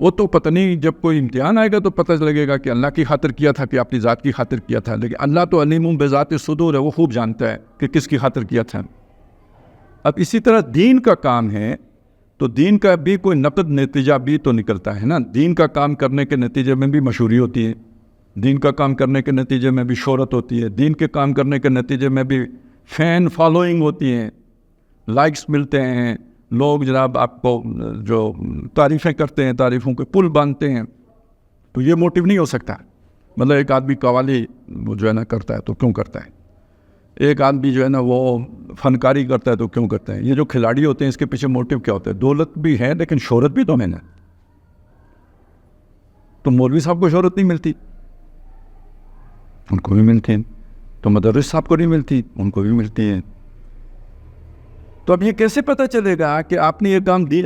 وہ تو پتہ نہیں، جب کوئی امتحان آئے گا تو پتہ لگے گا کہ اللہ کی خاطر کیا تھا کہ اپنی ذات کی خاطر کیا تھا، لیکن اللہ تو علیم بذات صدور ہے، وہ خوب جانتا ہے کہ کس کی خاطر کیا تھا۔ اب اسی طرح دین کا کام ہے تو دین کا بھی کوئی نقد نتیجہ بھی تو نکلتا ہے نا۔ دین کا کام کرنے کے نتیجے میں بھی مشہوری ہوتی ہے، دین کا کام کرنے کے نتیجے میں بھی شہرت ہوتی ہے، دین کے کام کرنے کے نتیجے میں بھی فین فالوئنگ ہوتی ہے، لائکس ملتے ہیں، لوگ جناب آپ کو جو تعریفیں کرتے ہیں، تعریفوں کے پل باندھتے ہیں۔ تو یہ موٹیو نہیں ہو سکتا۔ مطلب ایک آدمی قوالی وہ جو ہے نا کرتا ہے تو کیوں کرتا ہے، ایک آدمی جو ہے نا وہ فنکاری کرتا ہے تو کیوں کرتا ہے۔ یہ جو کھلاڑی ہوتے ہیں اس کے پیچھے موٹیو کیا ہوتا ہے؟ دولت بھی ہے لیکن شہرت بھی تو ہے نا۔ تو مولوی صاحب کو شہرت نہیں ملتی، ان کو بھی ملتی ہیں، تو مدرس صاحب کو نہیں ملتی، ان کو بھی ملتی ہیں۔ تو اب یہ کیسے پتہ چلے گا کہ آپ نے یہ کام دین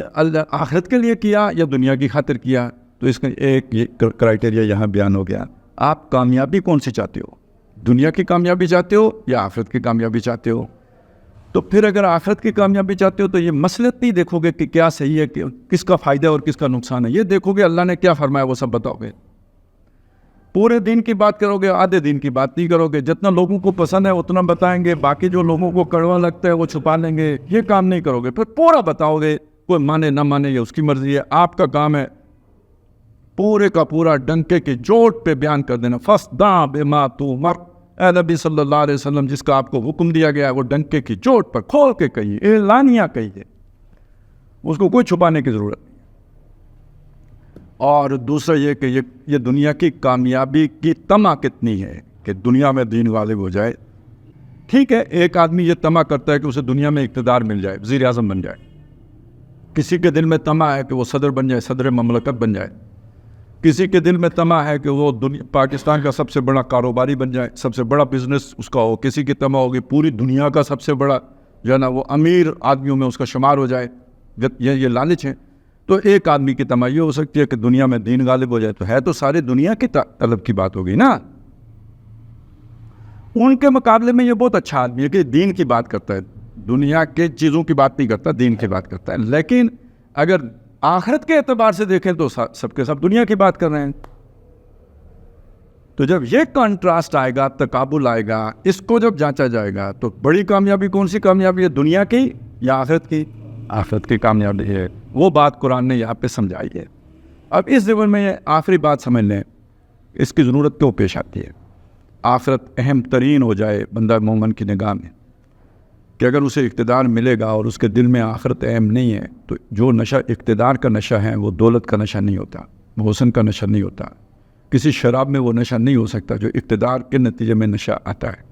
آخرت کے لیے کیا یا دنیا کی خاطر کیا؟ تو اس کا ایک یہ کرائٹیریا یہاں بیان ہو گیا۔ آپ کامیابی کون سی چاہتے ہو؟ دنیا کی کامیابی چاہتے ہو یا آخرت کی کامیابی چاہتے ہو؟ تو پھر اگر آخرت کی کامیابی چاہتے ہو تو یہ مصلحت نہیں دیکھو گے کہ کیا صحیح ہے، کہ کس کا فائدہ اور کس کا نقصان ہے، یہ دیکھو گے اللہ نے کیا فرمایا وہ سب بتاؤ گے۔ پورے دین کی بات کرو گے، آدھے دین کی بات نہیں کرو گے۔ جتنا لوگوں کو پسند ہے اتنا بتائیں گے، باقی جو لوگوں کو کڑوا لگتا ہے وہ چھپا لیں گے، یہ کام نہیں کرو گے۔ پھر پورا بتاؤ گے، کوئی مانے نہ مانے یہ اس کی مرضی ہے، آپ کا کام ہے پورے کا پورا ڈنکے کی چوٹ پہ بیان کر دینا۔ فَاصْدَعْ بِمَا تُؤْمَرُ، اے نبی صلی اللہ علیہ وسلم جس کا آپ کو حکم دیا گیا ہے وہ ڈنکے کی چوٹ پر کھول کے کہیے، اعلانیہ کہیے، اس کو کوئی چھپانے کی ضرورت نہیں۔ اور دوسرا یہ کہ یہ دنیا کی کامیابی کی طمع کتنی ہے کہ دنیا میں دین غالب ہو جائے۔ ٹھیک ہے، ایک آدمی یہ طمع کرتا ہے کہ اسے دنیا میں اقتدار مل جائے، وزیر اعظم بن جائے، کسی کے دل میں طمع ہے کہ وہ صدر بن جائے، صدر مملکت بن جائے، کسی کے دل میں طمع ہے کہ وہ پاکستان کا سب سے بڑا کاروباری بن جائے، سب سے بڑا بزنس اس کا ہو، کسی کی طمع ہوگی پوری دنیا کا سب سے بڑا جو ہے نا وہ امیر آدمیوں میں اس کا شمار ہو جائے، یہ لالچ ہے۔ تو ایک آدمی کی طمع یہ ہو سکتی ہے کہ دنیا میں دین غالب ہو جائے، تو ہے تو سارے دنیا کی طلب کی بات ہوگی نا۔ ان کے مقابلے میں یہ بہت اچھا آدمی ہے کہ دین کی بات کرتا ہے، دنیا کے چیزوں کی بات نہیں کرتا، دین کی بات کرتا ہے۔ لیکن اگر آخرت کے اعتبار سے دیکھیں تو سب کے سب دنیا کی بات کر رہے ہیں۔ تو جب یہ کنٹراسٹ آئے گا، تقابل آئے گا، اس کو جب جانچا جائے گا تو بڑی کامیابی کون سی کامیابی ہے، دنیا کی یا آخرت کی؟ آخرت کی کامیابی ہے۔ وہ بات قرآن نے یہاں پہ سمجھائی ہے۔ اب اس زمن میں یہ آخری بات سمجھ لیں، اس کی ضرورت کیوں پیش آتی ہے؟ آخرت اہم ترین ہو جائے بندہ مومن کی نگاہ میں کہ اگر اسے اقتدار ملے گا اور اس کے دل میں آخرت اہم نہیں ہے تو جو نشہ اقتدار کا نشہ ہے وہ دولت کا نشہ نہیں ہوتا، حسن کا نشہ نہیں ہوتا، کسی شراب میں وہ نشہ نہیں ہو سکتا جو اقتدار کے نتیجے میں نشہ آتا ہے۔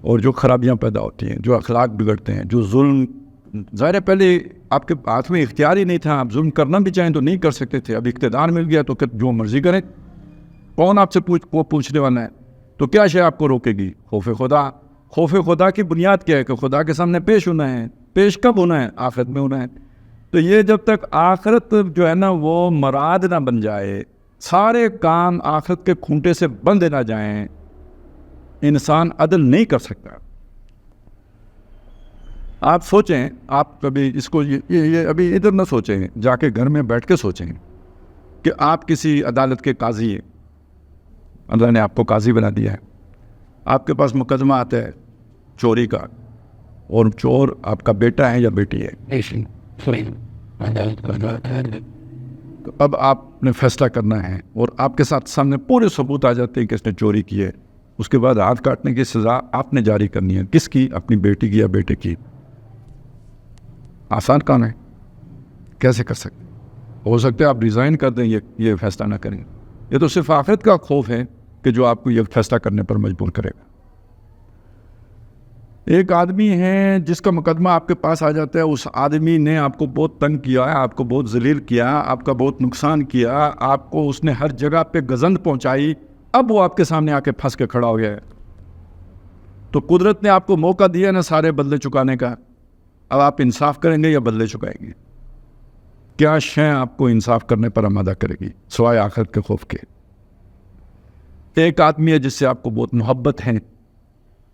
اور جو خرابیاں پیدا ہوتی ہیں، جو اخلاق بگڑتے ہیں، جو ظلم، ظاہر ہے پہلے آپ کے ہاتھ میں اختیار ہی نہیں تھا، آپ ظلم کرنا بھی چاہیں تو نہیں کر سکتے تھے، اب اقتدار مل گیا تو جو مرضی کریں، کون آپ سے پوچھنے والا ہے؟ تو کیا شے آپ کو روکے گی؟ خوف خدا۔ خوف خدا کی بنیاد کیا ہے کہ خدا کے سامنے پیش ہونا ہے۔ پیش کب ہونا ہے؟ آخرت میں ہونا ہے۔ تو یہ جب تک آخرت جو ہے نا وہ مراد نہ بن جائے، سارے کام آخرت کے کھونٹے سے بند نہ جائیں، انسان عدل نہیں کر سکتا۔ آپ سوچیں، آپ کبھی اس کو یہ ابھی ادھر نہ سوچیں، جا کے گھر میں بیٹھ کے سوچیں کہ آپ کسی عدالت کے قاضی ہیں، اللہ نے آپ کو قاضی بنا دیا ہے، آپ کے پاس مقدمہ آتا ہے چوری کا، اور چور آپ کا بیٹا ہے یا بیٹی ہے، تو اب آپ نے فیصلہ کرنا ہے اور آپ کے ساتھ سامنے پورے ثبوت آ جاتے ہیں کہ اس نے چوری کی ہے، اس کے بعد ہاتھ کاٹنے کی سزا آپ نے جاری کرنی ہے، کس کی؟ اپنی بیٹی کی یا بیٹے کی۔ آسان کام ہے، کیسے کر سکتے؟ ہو سکتا ہے آپ ریزائن کر دیں، یہ فیصلہ نہ کریں۔ یہ تو صرف آخرت کا خوف ہے کہ جو آپ کو یہ فیصلہ کرنے پر مجبور کرے گا۔ ایک آدمی ہے جس کا مقدمہ آپ کے پاس آ جاتا ہے، اس آدمی نے آپ کو بہت تنگ کیا ہے، آپ کو بہت ذلیل کیا، آپ کا بہت نقصان کیا، آپ کو اس نے ہر جگہ پہ گزند پہنچائی، اب وہ آپ کے سامنے آ کے پھنس کے کھڑا ہو گیا ہے، تو قدرت نے آپ کو موقع دیا نا سارے بدلے چکانے کا، اب آپ انصاف کریں گے یا بدلے چکائیں گے؟ کیا شے آپ کو انصاف کرنے پر آمادہ کرے گی سوائے آخرت کے خوف کے؟ ایک آدمی ہے جس سے آپ کو بہت محبت ہے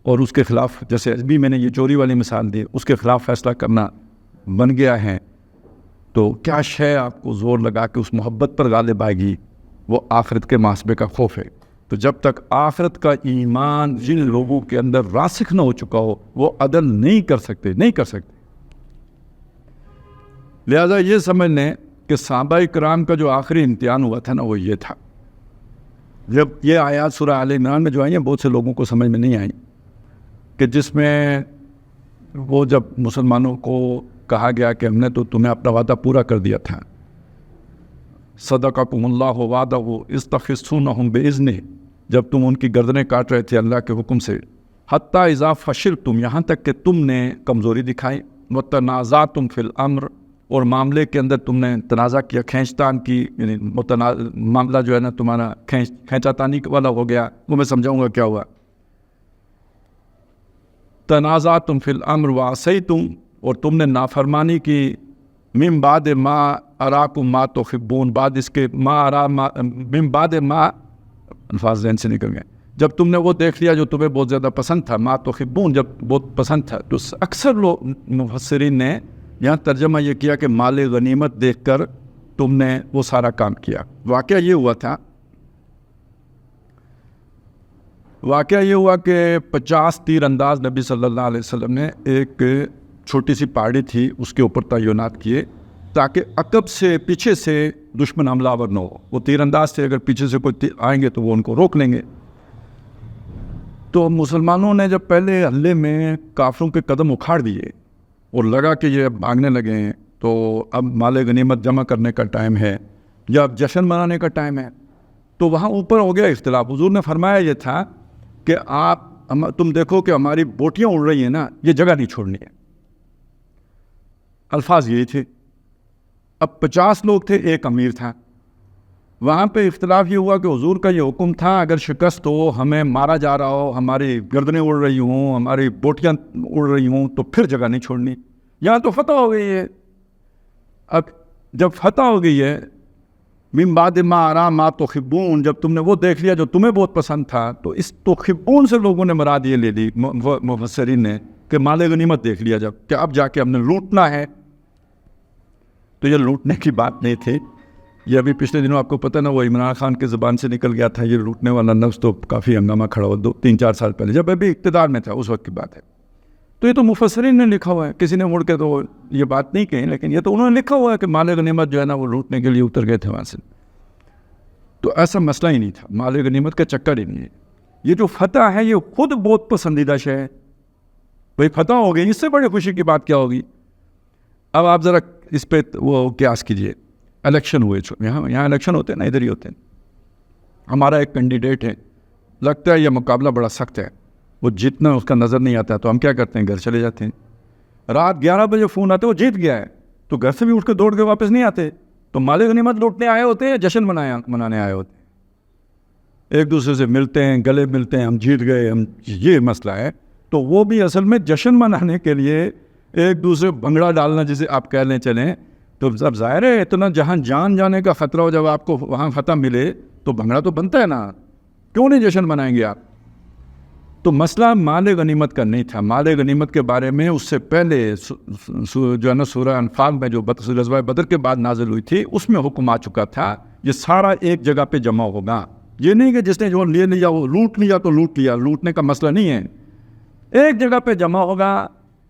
اور اس کے خلاف، جیسے ابھی میں نے یہ چوری والی مثال دی، اس کے خلاف فیصلہ کرنا بن گیا ہے، تو کیا شے آپ کو زور لگا کے اس محبت پر غالب آئے گی؟ وہ آخرت کے محاسبے کا خوف ہے. تو جب تک آخرت کا ایمان جن لوگوں کے اندر راسخ نہ ہو چکا ہو وہ عدل نہیں کر سکتے. لہذا یہ سمجھ لیں کہ صحابہ کرام کا جو آخری امتحان ہوا تھا نا وہ یہ تھا. جب یہ آیات سورہ آل عمران میں جو آئی ہیں بہت سے لوگوں کو سمجھ میں نہیں آئی، کہ جس میں وہ جب مسلمانوں کو کہا گیا کہ ہم نے تو تمہیں اپنا وعدہ پورا کر دیا تھا، صدقکم اللہ وعدہ استخصونہم باذنہ، جب تم ان کی گردنیں کاٹ رہے تھے اللہ کے حکم سے، حتیٰ اذا فشلتم، یہاں تک کہ تم نے کمزوری دکھائی، وتنازعتم فی الامر، اور معاملے کے اندر تم نے تنازع کیا، کھینچ تان کی، یعنی معاملہ جو ہے نا تمہارا کھینچا تانی والا ہو گیا. وہ میں سمجھاؤں گا کیا ہوا. تنازعتم فی الامر وعصیتم، اور تم نے نافرمانی کی، من بعد ما اراکم ما تحبون، بعد اس کے من بعد ما، الفاظ ذہن سے نکل گئے، جب تم نے وہ دیکھ لیا جو تمہیں بہت زیادہ پسند تھا، ما تحبون، جب بہت پسند تھا. تو اکثر لوگ مفسرین نے یہاں ترجمہ یہ کیا کہ مال غنیمت دیکھ کر تم نے وہ سارا کام کیا. واقعہ یہ ہوا کہ 50 تیر انداز نبی صلی اللہ علیہ وسلم نے ایک چھوٹی سی پہاڑی تھی اس کے اوپر تعینات کیے تاکہ عقب سے پیچھے سے دشمن حملہ آور نہ ہو. وہ تیر انداز سے اگر پیچھے سے کوئی آئیں گے تو وہ ان کو روک لیں گے. تو مسلمانوں نے جب پہلے حملے میں کافروں کے قدم اکھاڑ دیے اور لگا کہ یہ بھاگنے لگے ہیں تو اب مال غنیمت جمع کرنے کا ٹائم ہے یا اب جشن منانے کا ٹائم ہے، تو وہاں اوپر ہو گیا اختلاف. حضور نے فرمایا یہ تھا کہ تم دیکھو کہ ہماری بوٹیاں اڑ رہی ہیں نا، یہ جگہ نہیں چھوڑنی ہے. الفاظ یہی تھے. اب 50 لوگ تھے، ایک امیر تھا. وہاں پہ اختلاف یہ ہوا کہ حضور کا یہ حکم تھا اگر شکست ہو، ہمیں مارا جا رہا ہو، ہماری گردنیں اڑ رہی ہوں، ہماری بوٹیاں اڑ رہی ہوں، تو پھر جگہ نہیں چھوڑنی. یہاں تو فتح ہو گئی ہے. اب جب فتح ہو گئی ہے، من بعد ما ارا ما تحبون، جب تم نے وہ دیکھ لیا جو تمہیں بہت پسند تھا، تو اس تحبون سے لوگوں نے مراد یہ لے لی مفسرین نے کہ مال غنیمت دیکھ لیا جب کہ اب جا کے ہم نے لوٹنا ہے. تو یہ لوٹنے کی بات نہیں تھی. یہ ابھی پچھلے دنوں آپ کو پتہ نا وہ عمران خان کے زبان سے نکل گیا تھا یہ لوٹنے والا لفظ، تو کافی ہنگامہ کھڑا ہوا 3-4 سال پہلے جب ابھی اقتدار میں تھا، اس وقت کی بات ہے. تو یہ تو مفسرین نے لکھا ہوا ہے، کسی نے مڑ کے تو یہ بات نہیں کہی، لیکن یہ تو انہوں نے لکھا ہوا ہے کہ مال غنیمت جو ہے نا وہ لوٹنے کے لیے اتر گئے تھے وہاں سے. تو ایسا مسئلہ ہی نہیں تھا، مال غنیمت کا چکر ہی نہیں ہے. یہ جو فتح ہے یہ خود بہت پسندیدہ شے ہے. بھائی فتح ہو گئی، اس سے بڑی خوشی کی بات کیا ہوگی. اب آپ ذرا اس پہ وہ قیاس کیجئے. الیکشن ہوئے، یہاں الیکشن ہوتے ہیں نا، ادھر ہی ہوتے ہیں. ہمارا ایک کینڈیڈیٹ ہے، لگتا ہے یہ مقابلہ بڑا سخت ہے، وہ جتنا اس کا نظر نہیں آتا ہے تو ہم کیا کرتے ہیں، گھر چلے جاتے ہیں. رات 11 بجے فون آتے وہ جیت گیا ہے، تو گھر سے بھی اٹھ کے دوڑ کے واپس نہیں آتے. تو مال غنیمت لوٹنے آئے ہوتے ہیں یا جشن منانے آئے ہوتے ہیں. ایک دوسرے سے ملتے ہیں، گلے ملتے ہیں، ہم جیت گئے، ہم، یہ مسئلہ ہے. تو وہ بھی اصل میں جشن منانے کے لیے ایک دوسرے بھنگڑا ڈالنا جسے آپ کہہ لیں چلیں. تو اب ظاہر ہے اتنا جہاں جان جانے کا خطرہ ہو، جب آپ کو وہاں فتح ملے تو بھنگڑا تو بنتا ہے نا، کیوں نہیں جشن منائیں گے آپ. تو مسئلہ مال غنیمت کا نہیں تھا. مال غنیمت کے بارے میں اس سے پہلے جو ہے نا سورہ انفال میں جو غزوہ بدر کے بعد نازل ہوئی تھی اس میں حکم آ چکا تھا یہ سارا ایک جگہ پہ جمع ہوگا. یہ نہیں کہ جس نے جو لے لیا وہ لوٹ لیا تو لوٹ لیا، لوٹنے کا مسئلہ نہیں ہے. ایک جگہ پہ جمع ہوگا،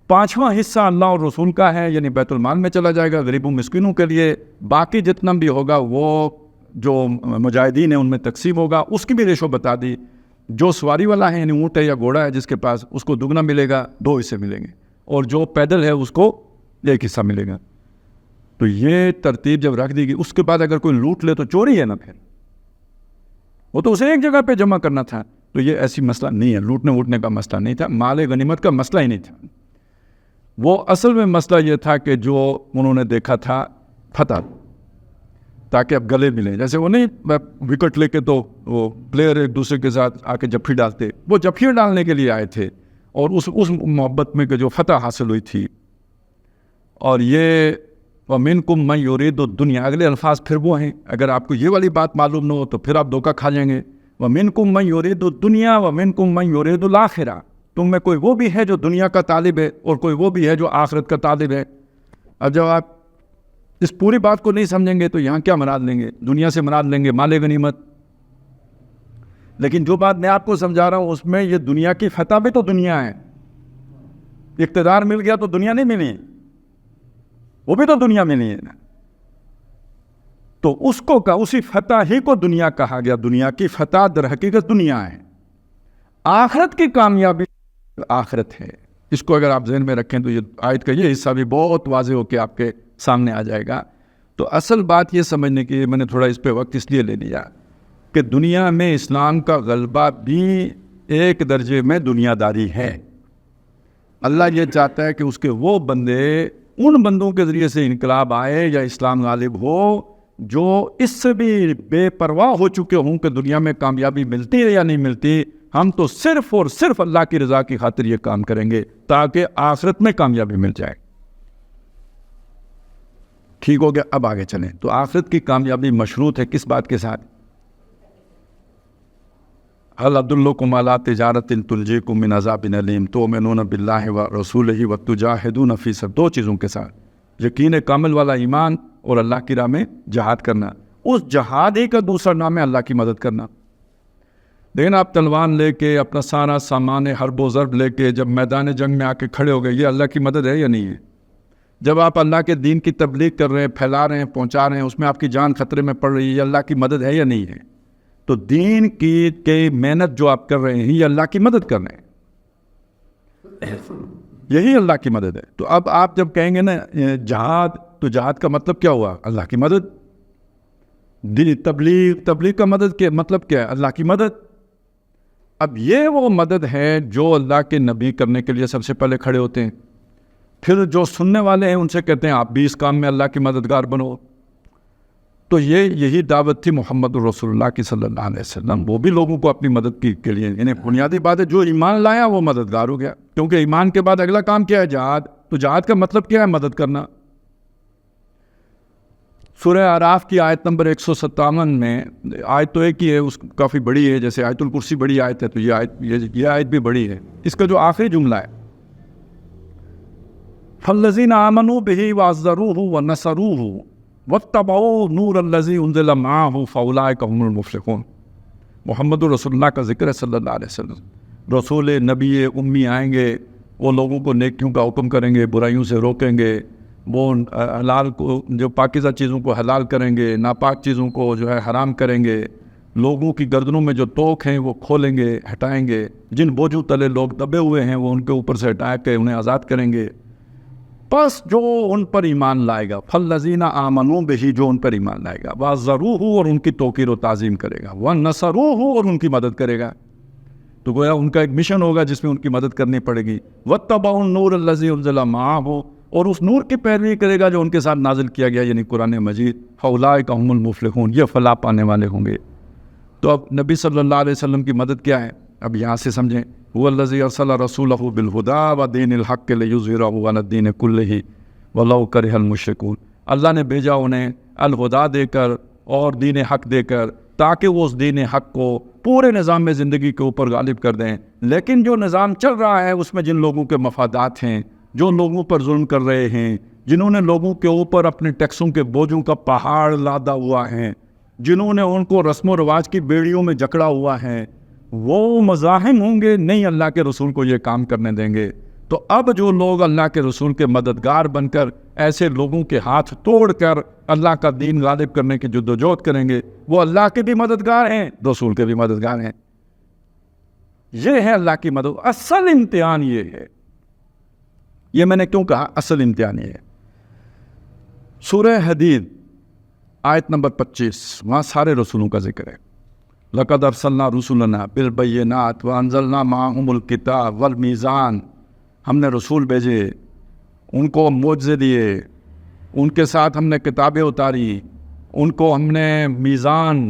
5واں حصہ اللہ اور رسول کا ہے، یعنی بیت المال میں چلا جائے گا غریبوں مسکینوں کے لیے. باقی جتنا بھی ہوگا وہ جو مجاہدین ہیں ان میں تقسیم ہوگا. اس کی بھی ریشو بتا دی. جو سواری والا ہے یعنی اونٹ ہے یا گھوڑا ہے جس کے پاس، اس کو دگنا ملے گا، 2 حصے ملیں گے، اور جو پیدل ہے اس کو 1 حصہ ملے گا. تو یہ ترتیب جب رکھ دی گئی، اس کے بعد اگر کوئی لوٹ لے تو چوری ہے نا، پھر وہ تو اسے ایک جگہ پہ جمع کرنا تھا. تو یہ ایسی مسئلہ نہیں ہے، لوٹنے ووٹنے کا مسئلہ نہیں تھا، مال غنیمت کا مسئلہ ہی نہیں تھا. وہ اصل میں مسئلہ یہ تھا کہ جو انہوں نے دیکھا تھا فتح، تاکہ اب گلے ملیں. جیسے وہ نہیں وکٹ لے کے تو وہ پلیئر ایک دوسرے کے ساتھ آ کے جفی ڈالتے، وہ جفی ڈالنے کے لیے آئے تھے، اور اس محبت میں کہ جو فتح حاصل ہوئی تھی. اور یہ وَمِنْكُمْ مَنْ يُرِيدُ الدُّنْيَا، اگلے الفاظ پھر وہ ہیں. اگر آپ کو یہ والی بات معلوم نہ ہو تو پھر آپ دھوکہ کھا جائیں گے. وَمِنْكُمْ مَنْ يُرِيدُ الدُّنْيَا وَمِنْكُمْ مَنْ يُرِيدُ الْآخِرَةَ، تم میں کوئی وہ بھی ہے جو دنیا کا طالب ہے اور کوئی وہ بھی ہے جو آخرت کا طالب ہے. اب جب آپ اس پوری بات کو نہیں سمجھیں گے تو یہاں کیا مراد لیں گے؟ دنیا سے مراد لیں گے مال غنیمت. لیکن جو بات میں آپ کو سمجھا رہا ہوں اس میں یہ دنیا کی فتح بھی تو دنیا ہے. اقتدار مل گیا تو دنیا نہیں ملی، وہ بھی تو دنیا ملی ہے نا. تو اس کو اسی فتح ہی کو دنیا کہا گیا. دنیا کی فتح در حقیقت دنیا ہے. آخرت کی کامیابی آخرت ہے. اس کو اگر آپ ذہن میں رکھیں تو یہ آیت کا یہ حصہ بھی بہت واضح ہو کے آپ کے سامنے آ جائے گا. تو اصل بات یہ سمجھنے کی، میں نے تھوڑا اس پہ وقت اس لیے لے لیا کہ دنیا میں اسلام کا غلبہ بھی ایک درجے میں دنیا داری ہے. اللہ یہ چاہتا ہے کہ اس کے وہ بندے، ان بندوں کے ذریعے سے انقلاب آئے یا اسلام غالب ہو جو اس سے بھی بے پرواہ ہو چکے ہوں کہ دنیا میں کامیابی ملتی ہے یا نہیں ملتی. ہم تو صرف اور صرف اللہ کی رضا کی خاطر یہ کام کریں گے تاکہ آخرت میں کامیابی مل جائے. ٹھیک ہو گیا. اب آگے چلیں. تو آخرت کی کامیابی مشروط ہے کس بات کے ساتھ؟ هل ادلکم علی تجارۃ تنجیکم من عذاب الیم تؤمنون باللہ ورسولہ وتجاہدون فی سبیلہ. دو چیزوں کے ساتھ، یقین کامل والا ایمان اور اللہ کی راہ میں جہاد کرنا. اس جہاد ہی کا دوسرا نام ہے اللہ کی مدد کرنا. لیکن آپ تلوار لے کے اپنا سارا سامان حرب و ضرب لے کے جب میدان جنگ میں آ کے کھڑے ہو گئے، یہ اللہ کی مدد ہے یا نہیں ہے؟ جب آپ اللہ کے دین کی تبلیغ کر رہے ہیں، پھیلا رہے ہیں، پہنچا رہے ہیں، اس میں آپ کی جان خطرے میں پڑ رہی ہے، یہ اللہ کی مدد ہے یا نہیں ہے؟ تو دین کی محنت جو آپ کر رہے ہیں یہ اللہ کی مدد کر رہے ہیں، یہی اللہ کی مدد ہے. تو اب آپ جب کہیں گے نا جہاد، تو جہاد کا مطلب کیا ہوا؟ اللہ کی مدد. تبلیغ کا مدد کے مطلب کیا ہے؟ اللہ کی مدد. اب یہ وہ مدد ہے جو اللہ کے نبی کرنے کے لیے سب سے پہلے کھڑے ہوتے ہیں. پھر جو سننے والے ہیں ان سے کہتے ہیں آپ بھی اس کام میں اللہ کی مددگار بنو. تو یہی دعوت تھی محمد رسول اللہ کی صلی اللہ علیہ وسلم. وہ بھی لوگوں کو اپنی مدد کے لیے، یعنی بنیادی بات ہے جو ایمان لایا وہ مددگار ہو گیا، کیونکہ ایمان کے بعد اگلا کام کیا ہے؟ جہاد. تو جہاد کا مطلب کیا ہے؟ مدد کرنا. سورہ اعراف کی آیت نمبر 157 میں، آیت تو ایک ہی ہے، اس کافی بڑی ہے، جیسے آیت الکرسی بڑی آیت ہے تو یہ آیت بھی بڑی ہے. اس کا جو آخری جملہ ہے فَالَّذِينَ آمَنُوا بِهِ وَعَزَّرُوهُ وَنَصَرُوهُ وَاتَّبَعُوا نُورَ الَّذِي أُنزِلَ مَعَهُ فَأُولَٰئِكَ هُمُ الْمُفْلِحُونَ. محمد رسول اللہ کا ذکر ہے صلی اللہ علیہ وسلم. رسول نبی امی آئیں گے، وہ لوگوں کو نیکیوں کا حکم کریں گے، برائیوں سے روکیں گے، وہ حلال کو، جو پاکیزہ چیزوں کو حلال کریں گے، ناپاک چیزوں کو جو ہے حرام کریں گے، لوگوں کی گردنوں میں جو توق ہیں وہ کھولیں گے، ہٹائیں گے، جن بوجھوں تلے لوگ دبے ہوئے ہیں وہ ان کے اوپر سے ہٹا کے انہیں آزاد کریں گے. بس جو ان پر ایمان لائے گا، فَالَّذِينَ آمَنُوا بِهِ، جو ان پر ایمان لائے گا، وَعَزَّرُوهُ، اور ان کی توقیر و تعظیم کرے گا، وَنَصَرُوهُ، اور ان کی مدد کرے گا. تو گویا ان کا ایک مشن ہوگا جس میں ان کی مدد کرنی پڑے گی. وَاتَّبَعُوا النُّورَ الَّذِي أُنزِلَ مَعَهُ، اور اس نور کی پیروی کرے گا جو ان کے ساتھ نازل کیا گیا، یعنی قرآن مجید. فَأُولَٰئِكَ هُمُ الْمُفْلِحُونَ، یہ فلاح پانے والے ہوں گے. تو اب نبی صلی اللہ علیہ وسلم کی مدد کیا ہے؟ اب یہاں سے سمجھیں. هُوَ الَّذِي أَرْسَلَ رَسُولَهُ بِالْهُدَىٰ وَدِينِ الْحَقِّ لِيُظْهِرَهُ عَلَى الدِّينِ كُلِّهِ وَلَوْ كَرِهَ الْمُشْرِكُونَ. اللہ نے بھیجا انہیں الہدا دے کر اور دین حق دے کر، تاکہ وہ اس دین حق کو پورے نظام میں زندگی کے اوپر غالب کر دیں. لیکن جو نظام چل رہا ہے اس میں جن لوگوں کے مفادات ہیں، جو لوگوں پر ظلم کر رہے ہیں، جنہوں نے لوگوں کے اوپر اپنے ٹیکسوں کے بوجھوں کا پہاڑ لادا ہوا ہے، جنہوں نے ان کو رسم و رواج کی بیڑیوں میں جکڑا ہوا ہے، وہ مزاحم ہوں گے، نہیں اللہ کے رسول کو یہ کام کرنے دیں گے. تو اب جو لوگ اللہ کے رسول کے مددگار بن کر ایسے لوگوں کے ہاتھ توڑ کر اللہ کا دین غالب کرنے کی جدوجہد کریں گے، وہ اللہ کے بھی مددگار ہیں، رسول کے بھی مددگار ہیں. یہ ہے اللہ کی مدد. اصل امتحان یہ ہے. یہ میں نے کیوں کہا اصل امتحان یہ ہے؟ سورہ حدید آیت نمبر 25، وہاں سارے رسولوں کا ذکر ہے. لَقَدْ أَرْسَلْنَا رُسُلَنَا بِالْبَيِّنَاتِ وَأَنزَلْنَا مَعَهُمُ الْكِتَابَ وَالْمِيزَانَ. ہم نے رسول بھیجے، ان کو معجزے دیے، ان کے ساتھ ہم نے کتابیں اتاری، ان کو ہم نے میزان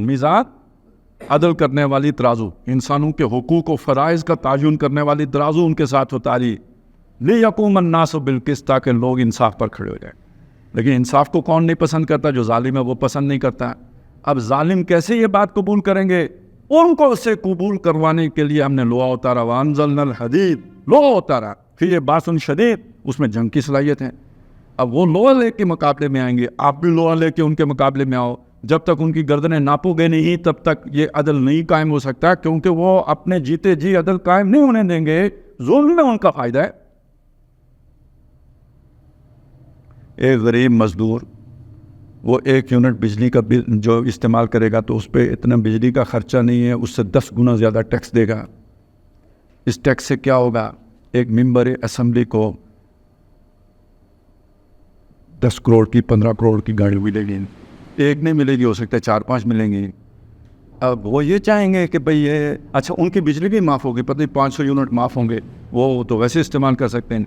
عدل کرنے والی ترازو، انسانوں کے حقوق و فرائض کا تعین کرنے والی ترازو ان کے ساتھ اتاری. لِيَقُومَ النَّاسُ بِالْقِسْطِ، تاکہ لوگ انصاف پر کھڑے ہو جائیں. لیکن انصاف کو کون نہیں پسند کرتا؟ جو ظالم ہے وہ پسند نہیں کرتا. اب ظالم کیسے یہ بات قبول کریں گے؟ ان کو اسے قبول کروانے کے لیے ہم نے لوہا اتارا. وَأَنزَلْنَا الْحَدِيدَ، لوہا اتارا. پھر یہ باسن شدید، اس میں جنگ کی صلاحیت ہے. اب وہ لوہا لے کے مقابلے میں آئیں گے، آپ بھی لوہا لے کے ان کے مقابلے میں آؤ، جب تک ان کی گردنیں ناپو گے نہیں تب تک یہ عدل نہیں قائم ہو سکتا، کیونکہ وہ اپنے جیتے جی عدل قائم نہیں ہونے دیں گے، ظلم میں ان کا فائدہ ہے۔ ایک غریب مزدور وہ 1 یونٹ بجلی کا بل جو استعمال کرے گا تو اس پہ اتنا بجلی کا خرچہ نہیں ہے، اس سے 10 گنا زیادہ ٹیکس دے گا۔ اس ٹیکس سے کیا ہوگا؟ ایک ممبر اسمبلی کو 10 کروڑ کی 15 کروڑ کی گاڑی ملے گی، ایک نہیں ملے گی، ہو سکتا ہے 4-5 ملیں گی۔ اب وہ یہ چاہیں گے کہ بھئی یہ اچھا ان کی بجلی بھی معاف ہوگی، پتہ نہیں 500 یونٹ معاف ہوں گے، وہ تو ویسے استعمال کر سکتے ہیں۔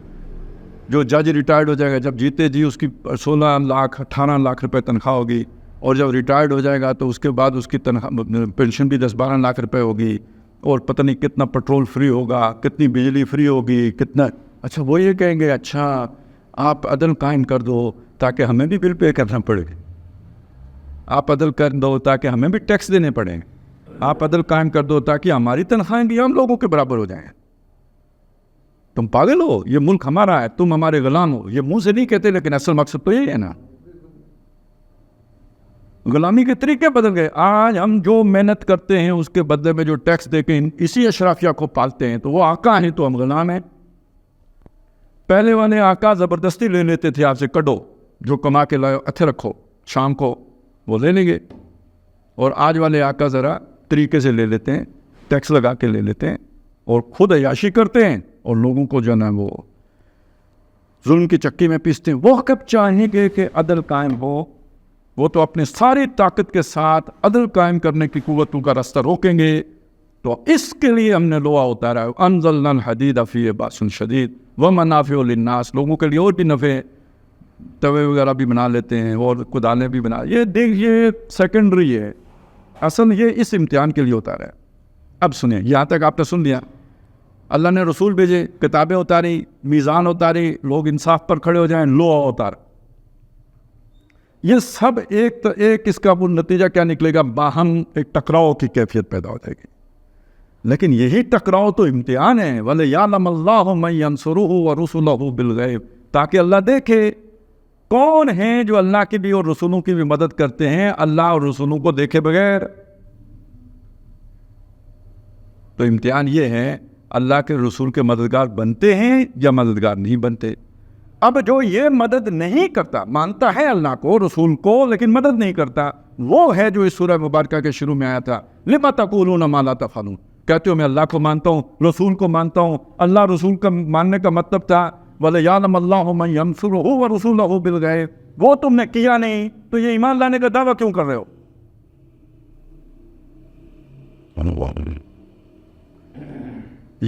جو جج ریٹائرڈ ہو جائے گا، جب جیتے جی اس کی 16 لاکھ 18 لاکھ روپے تنخواہ ہوگی، اور جب ریٹائرڈ ہو جائے گا تو اس کے بعد اس کی تنخواہ پینشن بھی 10-12 لاکھ روپے ہوگی، اور پتہ نہیں کتنا پیٹرول فری ہوگا، کتنی بجلی فری ہوگی، کتنا۔ اچھا وہ یہ کہیں گے اچھا آپ عدل قائم کر دو تاکہ ہمیں بھی بل پے کرنا پڑے، آپ عدل کر دو تاکہ ہمیں بھی ٹیکس دینے پڑیں، آپ عدل قائم کر دو تاکہ ہماری تنخواہیں بھی ہم لوگوں کے برابر ہو جائیں۔ تم پاگل ہو، یہ ملک ہمارا ہے، تم ہمارے غلام ہو۔ یہ منہ سے نہیں کہتے لیکن اصل مقصد تو یہی ہے نا، غلامی کے طریقے بدل گئے۔ آج ہم جو محنت کرتے ہیں اس کے بدلے میں جو ٹیکس دے کے اسی اشرافیہ کو پالتے ہیں، تو وہ آقا ہیں تو ہم غلام ہیں۔ پہلے والے آقا زبردستی لے لیتے تھے آپ سے، کڈو جو کما کے لائے اتھے رکھو، شام کو وہ لے لیں گے، اور آج والے آقا ذرا طریقے سے لے لیتے ہیں، ٹیکس لگا کے لے لیتے ہیں، اور خود عیاشی کرتے ہیں، اور لوگوں کو جو نا وہ ظلم کی چکی میں پیستے ہیں۔ وہ کب چاہیں گے کہ عدل قائم ہو؟ وہ تو اپنے ساری طاقت کے ساتھ عدل قائم کرنے کی قوتوں کا راستہ روکیں گے۔ تو اس کے لیے ہم نے لوہا اتارا ہے، انزلنا الحدید فیہ باس شدید ومنافع للناس، لوگوں کے لیے اور بھی نفع، توے وغیرہ بھی بنا لیتے ہیں اور کدالیں بھی بنا، یہ دیکھیے سیکنڈری ہے، اصل یہ اس امتحان کے لیے اتارا ہے۔ اب سنیں، یہاں تک آپ نے سن لیا، اللہ نے رسول بھیجے، کتابیں اتاری، میزان اتاری، لوگ انصاف پر کھڑے ہو جائیں، لوہا اتارا۔ یہ سب ایک اس کا وہ نتیجہ کیا نکلے گا؟ باہم ایک ٹکراؤ کی کیفیت پیدا ہو جائے گی۔ لیکن یہی ٹکراؤ تو امتحان ہے، وَلِيَعْلَمَ اللَّهُ مَن يَنصُرُهُ وَرُسُلَهُ بِالْغَيْبِ، تاکہ اللہ دیکھے کون ہیں جو اللہ کی بھی اور رسولوں کی بھی مدد کرتے ہیں اللہ اور رسولوں کو دیکھے بغیر۔ تو امتحان یہ ہے اللہ کے رسول کے مددگار بنتے ہیں یا مددگار نہیں بنتے۔ اب جو یہ مدد نہیں کرتا، مانتا ہے اللہ کو رسول کو لیکن مدد نہیں کرتا، وہ ہے جو اس سورہ مبارکہ کے شروع میں آیا تھا، لِمَ تَقُولُونَ مَا لَا تَفْعَلُونَ، کہتے ہو میں اللہ کو مانتا ہوں، رسول کو مانتا ہوں۔ اللہ رسول کا ماننے کا مطلب تھا وَلِيَعْلَمَ اللَّهُ مَن يَنصُرُهُ وَرُسُولَهُ بِالْغَيْبِ، وہ تم نے کیا نہیں تو یہ ایمان لانے کا دعویٰ کیوں کر رہے ہو؟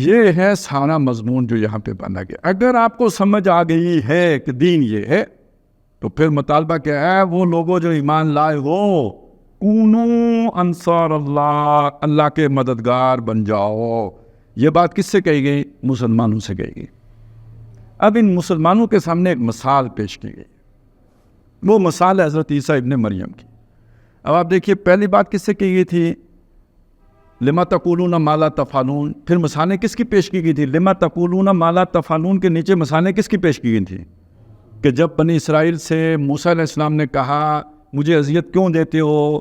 یہ ہے سارا مضمون جو یہاں پہ بنا گیا۔ اگر آپ کو سمجھ آ گئی ہے کہ دین یہ ہے تو پھر مطالبہ کیا ہے؟ وہ لوگوں جو ایمان لائے ہو، کونو انصار اللہ، اللہ کے مددگار بن جاؤ۔ یہ بات کس سے کہی گئی؟ مسلمانوں سے کہی گئی۔ اب ان مسلمانوں کے سامنے ایک مثال پیش کی گئی، وہ مثال ہے حضرت عیسیٰ ابن مریم کی۔ اب آپ دیکھیے پہلی بات کس سے کی گئی تھی؟ لما تقولون ما لا تفعلون۔ پھر مثالیں کس کی پیش کی گئی تھی؟ لما تقولون ما لا تفعلون کے نیچے مثالیں کس کی پیش کی گئی تھی؟ کہ جب بنی اسرائیل سے موسیٰ علیہ السلام نے کہا مجھے اذیت کیوں دیتے ہو،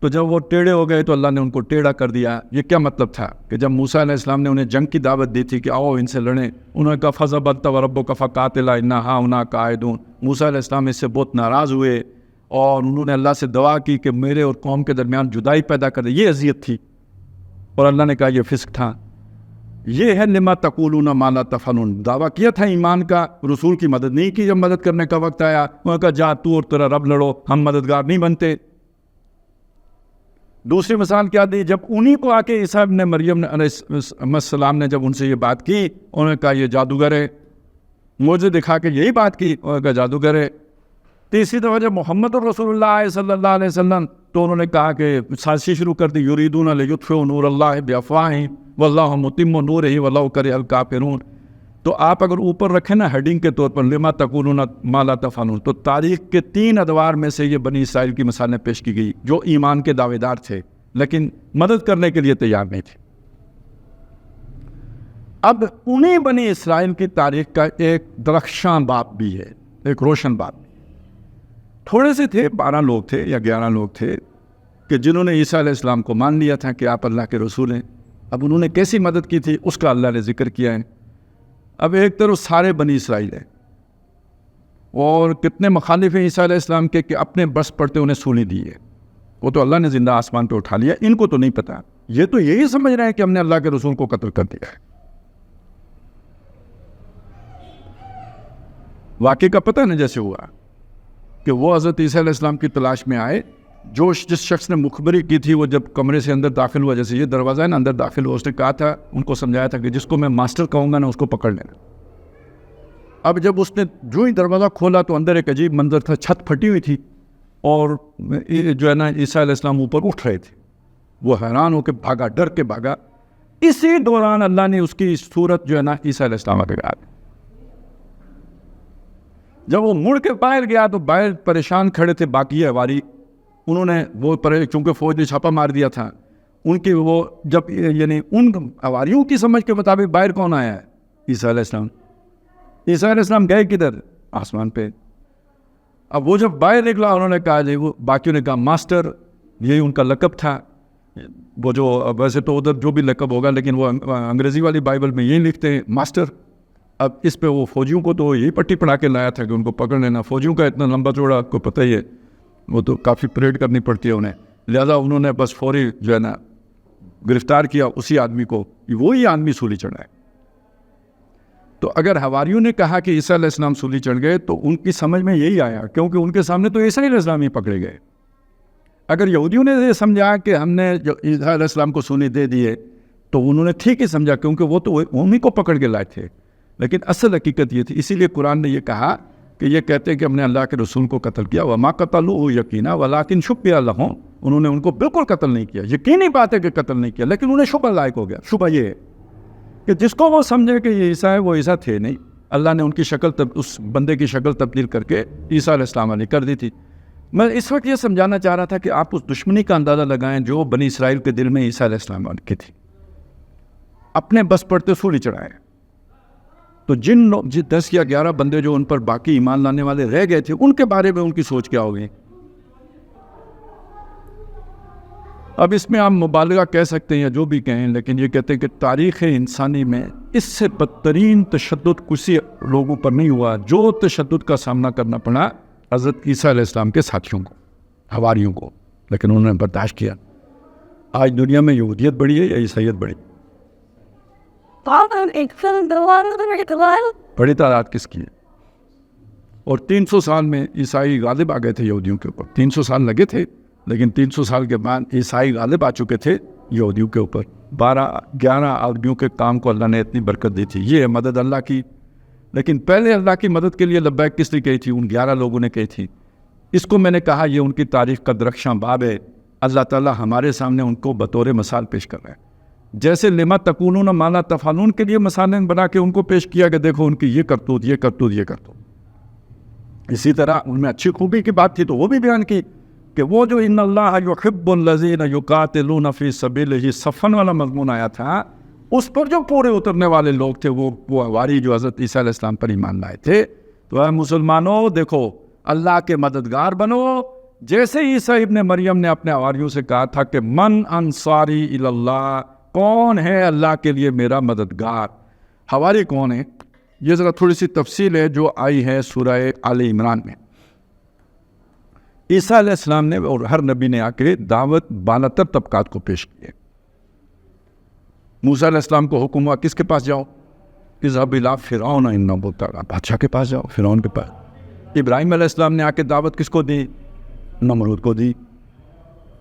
تو جب وہ ٹیڑھے ہو گئے تو اللہ نے ان کو ٹیڑھا کر دیا۔ یہ کیا مطلب تھا؟ کہ جب موسیٰ علیہ السلام نے انہیں جنگ کی دعوت دی تھی کہ آؤ ان سے لڑیں، انہوں نے کہا فَذَهَبْتَ وَرَبُّكَ فَقَاتِلَا إِنَّا هَاهُنَا قَاعِدُونَ۔ موسیٰ علیہ السلام اس سے بہت ناراض ہوئے اور انہوں نے اللہ سے دعا کی کہ میرے اور قوم کے درمیان جدائی پیدا کر دے۔ یہ اذیت تھی اور اللہ نے کہا یہ فسق تھا۔ یہ ہے لما تقولون ما لا تفعلون، دعویٰ کیا تھا ایمان کا، رسول کی مدد نہیں کی۔ جب مدد کرنے کا وقت آیا انہوں نے کہا جا تو اور تیرا رب لڑو، ہم مددگار نہیں بنتے۔ دوسری مثال کیا دی؟ جب انہی کو آ کے عیسیٰ ابن مریم علیہ السلام نے جب ان سے یہ بات کی، انہوں نے کہا یہ جادوگر ہے، مجھے دکھا کے یہی بات کی، انہوں نے کہا جادوگر ہے۔ تیسری دفعہ جب محمد رسول اللہ صلی اللہ علیہ وسلم، تو انہوں نے کہا کہ سازشی شروع کر دی، یریدون لیطفئوا نور اللہ بافواہہم واللہ متم نورہ ولو کرہ الکافرون۔ تو آپ اگر اوپر رکھیں نا ہیڈنگ کے طور پر لما تقولون ما لا تفعلون، تو تاریخ کے 3 ادوار میں سے یہ بنی اسرائیل کی مثالیں پیش کی گئی جو ایمان کے دعوے دار تھے لیکن مدد کرنے کے لیے تیار نہیں تھے۔ اب انہیں بنی اسرائیل کی تاریخ کا ایک درخشاں باب بھی ہے ایک روشن بات. تھوڑے سے تھے، 12 لوگ تھے یا 11 لوگ تھے کہ جنہوں نے عیسیٰ علیہ السلام کو مان لیا تھا کہ آپ اللہ کے رسول ہیں. اب انہوں نے کیسی مدد کی تھی اس کا اللہ نے ذکر کیا ہے. اب ایک طرف سارے بنی اسرائیل ہیں اور کتنے مخالف ہیں عیسیٰ علیہ السلام کے کہ اپنے بس پڑتے انہیں سولی دی ہے. وہ تو اللہ نے زندہ آسمان پہ اٹھا لیا، ان کو تو نہیں پتا. یہ تو یہی سمجھ رہے ہیں کہ ہم نے اللہ کے رسول کو قتل کر دیا ہے. واقعے کا پتہ نہ جیسے ہوا کہ وہ حضرت عیسیٰ علیہ السلام کی تلاش میں آئے. جس شخص نے مخبری کی تھی وہ جب کمرے سے اندر داخل ہوا، جیسے یہ دروازہ ہے نا، اندر داخل ہوا، اس نے کہا تھا، ان کو سمجھایا تھا کہ جس کو میں ماسٹر کہوں گا نا اس کو پکڑ لینا. اب جب اس نے جو ہی دروازہ کھولا تو اندر ایک عجیب منظر تھا. چھت پھٹی ہوئی تھی اور جو ہے نا عیسیٰ علیہ السلام اوپر اٹھ رہے تھے. وہ حیران ہو کے بھاگا، ڈر کے بھاگا. اسی دوران اللہ نے اس کی صورت جو ہے نا عیسیٰ علیہ السلام کے گا. جب وہ مڑ کے باہر گیا تو باہر پریشان کھڑے تھے باقی حواری. انہوں نے وہ چونکہ فوج نے چھاپا مار دیا تھا ان کی، وہ جب یعنی ان حواریوں کی سمجھ کے مطابق باہر کون آیا ہے؟ عیسیٰ علیہ السلام. عیسیٰ علیہ السلام گئے کدھر؟ آسمان پہ. اب وہ جب باہر نکلا انہوں نے کہا جی، وہ باقیوں نے کہا ماسٹر، یہی ان کا لقب تھا. وہ جو ویسے تو ادھر جو بھی لقب ہوگا لیکن وہ انگریزی والی بائبل میں یہی لکھتے ہیں ماسٹر. اب اس پہ وہ فوجیوں کو تو یہی پٹی پڑھا کے لایا تھا کہ ان کو پکڑ لینا. فوجیوں کا اتنا لمبا چوڑا آپ کو پتہ ہی ہے، وہ تو کافی پریڈ کرنی پڑتی ہے انہیں. لہذا انہوں نے بس فوری جو ہے نا گرفتار کیا اسی آدمی کو. وہی آدمی سولی چڑھا ہے. تو اگر حواریوں نے کہا کہ عیسیٰ علیہ السلام سولی چڑھ گئے تو ان کی سمجھ میں یہی آیا، کیونکہ ان کے سامنے تو عیسیٰ علیہ السلام ہی پکڑے گئے. اگر یہودیوں نے یہ سمجھا کہ ہم نے جو عیسیٰ علیہ السلام کو سولی دے دیے تو انہوں نے ٹھیک ہی سمجھا، کیونکہ وہ تو انہیں کو پکڑ کے لائے تھے. لیکن اصل حقیقت یہ تھی. اسی لیے قرآن نے یہ کہا کہ یہ کہتے ہیں کہ ہم نے اللہ کے رسول کو قتل کیا. وما قتلوہ یقینا ولکن شبہ لہم، انہوں نے ان کو بالکل قتل نہیں کیا. یقینی بات ہے کہ قتل نہیں کیا، لیکن انہیں شبہ لائق ہو گیا. شبہ یہ ہے کہ جس کو وہ سمجھے کہ یہ عیسیٰ ہے وہ عیسیٰ تھے نہیں. اللہ نے ان کی شکل اس بندے کی شکل تبدیل کر کے عیسیٰ علیہ السلام علیہ کر دی تھی. میں اس وقت یہ سمجھانا چاہ رہا تھا کہ آپ اس دشمنی کا اندازہ لگائیں جو بنی اسرائیل کے دل میں عیسیٰ علیہ السلام علیہ کی تھی. اپنے بس پڑتے سولی چڑھائے. تو جن 10 یا 11 بندے جو ان پر باقی ایمان لانے والے رہ گئے تھے ان کے بارے میں ان کی سوچ کیا ہوگی؟ اب اس میں آپ مبالغہ کہہ سکتے ہیں یا جو بھی کہیں، لیکن یہ کہتے ہیں کہ تاریخ انسانی میں اس سے بدترین تشدد کسی لوگوں پر نہیں ہوا جو تشدد کا سامنا کرنا پڑا حضرت عیسیٰ علیہ السلام کے ساتھیوں کو، حواریوں کو. لیکن انہوں نے برداشت کیا. آج دنیا میں یہودیت بڑھی ہے یا عیسائیت بڑھی؟ بڑی تعداد کس کی ہے؟ اور 300 سال میں عیسائی غالب آ گئے تھے یہودیوں کے اوپر. 300 سال لگے تھے لیکن 300 سال کے بعد عیسائی غالب آ چکے تھے یہودیوں کے اوپر. 12-11 آدمیوں کے کام کو اللہ نے اتنی برکت دی تھی. یہ ہے مدد اللہ کی. لیکن پہلے اللہ کی مدد کے لیے لبیک کس لیے کہی تھی؟ ان 11 لوگوں نے کہی تھی. اس کو میں نے کہا یہ ان کی تاریخ کا درخشاں باب ہے. اللہ تعالیٰ ہمارے سامنے ان کو بطور مثال پیش کر رہے ہیں. جیسے لما تکونون ما لا تفعلون کے لیے مثالیں بنا کے ان کو پیش کیا کہ دیکھو ان کی یہ کرتوت، یہ کرتوت، یہ کرتوت. اسی طرح ان میں اچھی خوبی کی بات تھی تو وہ بھی بیان کی کہ وہ جو ان اللہ یحب الذین یقاتلون فی سبیلہ صفن والا مضمون آیا تھا، اس پر جو پورے اترنے والے لوگ تھے وہ حواری جو حضرت عیسیٰ علیہ السلام پر ایمان لائے تھے. تو اے مسلمانوں دیکھو اللہ کے مددگار بنو. جیسے عیسیٰ ابن مریم نے اپنے حواریوں سے کہا تھا کہ من انصاری الی اللہ، کون ہے اللہ کے لیے میرا مددگار. حواری کون ہے؟ یہ ذرا تھوڑی سی تفصیل ہے جو آئی ہے سورہ آل عمران میں. عیسیٰ علیہ السلام نے اور ہر نبی نے آ کے دعوت بالاتر طبقات کو پیش کی ہے. موسیٰ علیہ السلام کو حکم ہوا کس کے پاس جاؤ؟ اذهب الی فرعون انہ طغی، بادشاہ کے پاس جاؤ، فرعون کے پاس. ابراہیم علیہ السلام نے آ کے دعوت کس کو دی؟ نمرود کو دی.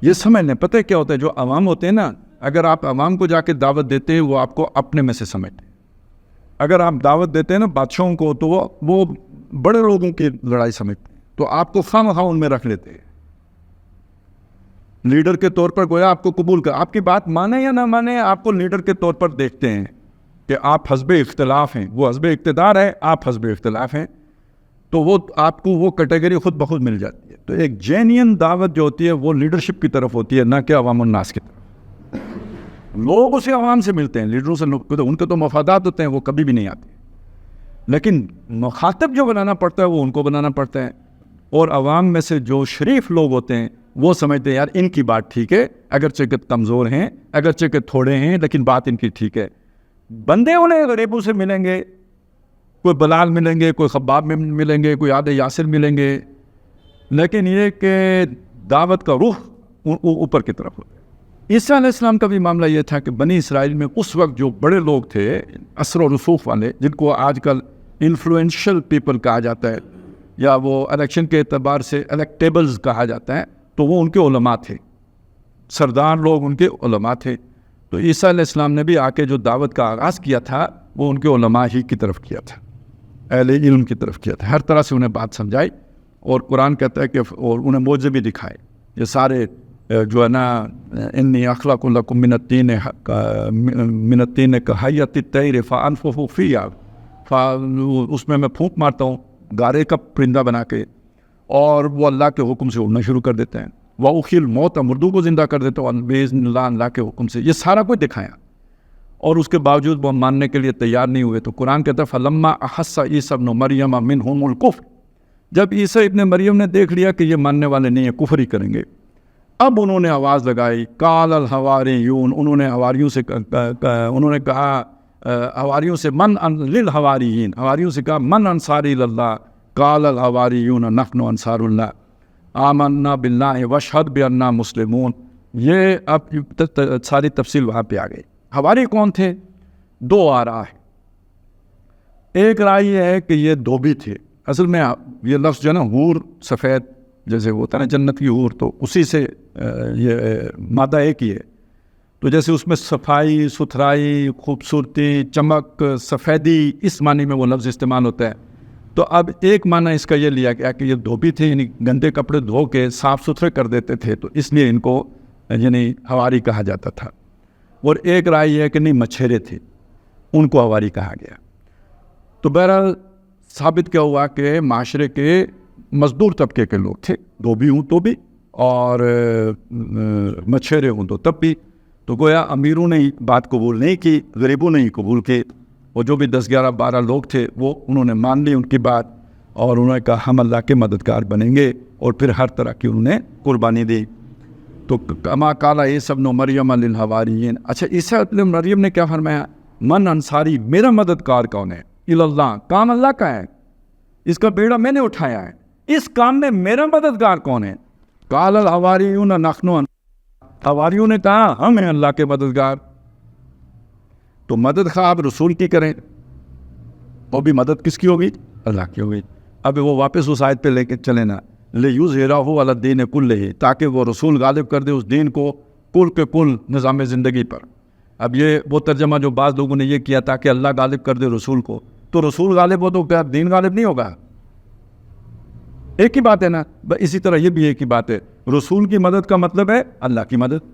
یہ سمجھ لیں، پتہ کیا ہوتا ہے، جو عوام ہوتے ہیں نا، اگر آپ عوام کو جا کے دعوت دیتے ہیں وہ آپ کو اپنے میں سے سمجھتے ہیں. اگر آپ دعوت دیتے ہیں نا بادشاہوں کو تو وہ بڑے لوگوں کی لڑائی سمجھتے ہیں، تو آپ کو خواہ ان میں رکھ لیتے ہیں. لیڈر کے طور پر گویا آپ کو قبول کر، آپ کی بات مانے یا نہ مانے، آپ کو لیڈر کے طور پر دیکھتے ہیں کہ آپ حزب اختلاف ہیں. وہ حزب اقتدار ہے، آپ حزب اختلاف ہیں، تو وہ آپ کو وہ کیٹیگری خود بخود مل جاتی ہے. تو ایک جینین دعوت جو ہوتی ہے وہ لیڈرشپ کی طرف ہوتی ہے، نہ کہ عوام الناس کی طرف. لوگ اسے عوام سے ملتے ہیں، لیڈروں سے ان کے تو مفادات ہوتے ہیں، وہ کبھی بھی نہیں آتے. لیکن مخاطب جو بنانا پڑتا ہے وہ ان کو بنانا پڑتا ہے. اور عوام میں سے جو شریف لوگ ہوتے ہیں وہ سمجھتے ہیں یار ان کی بات ٹھیک ہے، اگرچہ کہ کمزور ہیں، اگرچہ کہ تھوڑے ہیں، لیکن بات ان کی ٹھیک ہے. بندے انہیں غریبوں سے ملیں گے، کوئی بلال ملیں گے، کوئی خباب میں ملیں گے، کوئی عاد یاسر ملیں گے، لیکن یہ کہ دعوت کا روح اوپر کی طرف ہوتا ہے. عیسیٰ علیہ السلام کا بھی معاملہ یہ تھا کہ بنی اسرائیل میں اس وقت جو بڑے لوگ تھے اثر و رسوخ والے، جن کو آج کل انفلوئنشل پیپل کہا جاتا ہے یا وہ الیکشن کے اعتبار سے الیکٹیبلز کہا جاتا ہے، تو وہ ان کے علماء تھے، سردار لوگ ان کے علماء تھے. تو عیسیٰ علیہ السلام نے بھی آ کے جو دعوت کا آغاز کیا تھا وہ ان کے علماء ہی کی طرف کیا تھا، اہل علم کی طرف کیا تھا. ہر طرح سے انہیں بات سمجھائی، اور قرآن کہتا ہے کہ اور انہیں معجزے بھی دکھائے. یہ سارے جو ہے نا انی اخلق لکم من الطین کہیۃ الطیر فانفخ فیہ، اس میں پھونک مارتا ہوں گارے کا پرندہ بنا کے، اور وہ اللہ کے حکم سے اڑنا شروع کر دیتے ہیں. وَأُحْيِي الْمَوْتَ، مردوں کو زندہ کر دیتا ہوں بِإِذْنِ اللَّهِ، اللہ کے حکم سے. یہ سارا کچھ دکھایا، اور اس کے باوجود وہ ماننے کے لیے تیار نہیں ہوئے. تو قرآن کہتا ہے فَلَمَّا أَحَسَّ عِيسَى ابْنُ مَرْيَمَ مِنْهُمُ الْكُفْرَ، جب عیسیٰ ابن مریم نے دیکھ لیا کہ یہ ماننے والے نہیں ہیں، کفر ہی کریں گے، اب انہوں نے آواز لگائی قال الحواریون، انہوں نے حواریوں سے کہا حواریوں سے من للحواریین، حواریوں سے کہا من انصاری اللہ، قال الحواریون نحن انصار اللہ آمنا باللہ واشہد بأننا مسلمون. یہ اب ساری تفصیل وہاں پہ آ گئی. حواری کون تھے؟ دو آراء ہے. ایک رائے یہ ہے کہ یہ دھوبی تھے. اصل میں یہ لفظ جو ہے نا حور، سفید جیسے ہوتا ہے نا جنت کی حور، تو اسی سے یہ مادہ ایک ہی ہے. تو جیسے اس میں صفائی، ستھرائی، خوبصورتی، چمک، سفیدی، اس معنی میں وہ لفظ استعمال ہوتا ہے. تو اب ایک معنی اس کا یہ لیا گیا کہ یہ دھوبی تھے، یعنی گندے کپڑے دھو کے صاف ستھرے کر دیتے تھے، تو اس لیے ان کو یعنی حواری کہا جاتا تھا. اور ایک رائے یہ ہے کہ نہیں، مچھیرے تھے، ان کو حواری کہا گیا. تو بہرحال ثابت کیا ہوا کہ معاشرے کے مزدور طبقے کے لوگ تھے، دھوبی ہوں تو بھی اور مچھیرے ہوں تو تب بھی. تو گویا امیروں نے بات قبول نہیں کی، غریبوں نے ہی قبول کی. وہ جو بھی 10 11 12 لوگ تھے وہ انہوں نے مان لی ان کی بات، اور انہوں نے کہا ہم اللہ کے مددگار بنیں گے، اور پھر ہر طرح کی انہوں نے قربانی دی. تو کما قال عیسی ابن مریم للحواریین. اچھا، عیسی ابن مریم نے کیا فرمایا؟ من انصاری، میرا مددگار کون ہے؟ اللہ، کام اللہ کا ہے، اس کا بیڑا میں نے اٹھایا ہے، اس کام میں میرا مددگار کون ہے؟ قال الحواریون نحن، حواریوں نے کہا ہم ہیں اللہ کے مددگار. تو مدد خواہ آپ رسول کی کریں، وہ بھی مدد کس کی ہوگی؟ اللہ کی ہوگی. اب وہ واپس اس آیت پہ لے کے چلے نا، لِیُظْہِرَہُ عَلَى الدِّینِ کُلِّہِ، تاکہ وہ رسول غالب کر دے اس دین کو کل کے کل نظام زندگی پر. اب یہ وہ ترجمہ جو بعض لوگوں نے یہ کیا تھا کہ اللہ غالب کر دے رسول کو، تو رسول غالب ہو تو کیا دین غالب نہیں ہوگا؟ ایک ہی بات ہے نا. اسی طرح یہ بھی ایک ہی بات ہے، رسول کی مدد کا مطلب ہے اللہ کی مدد.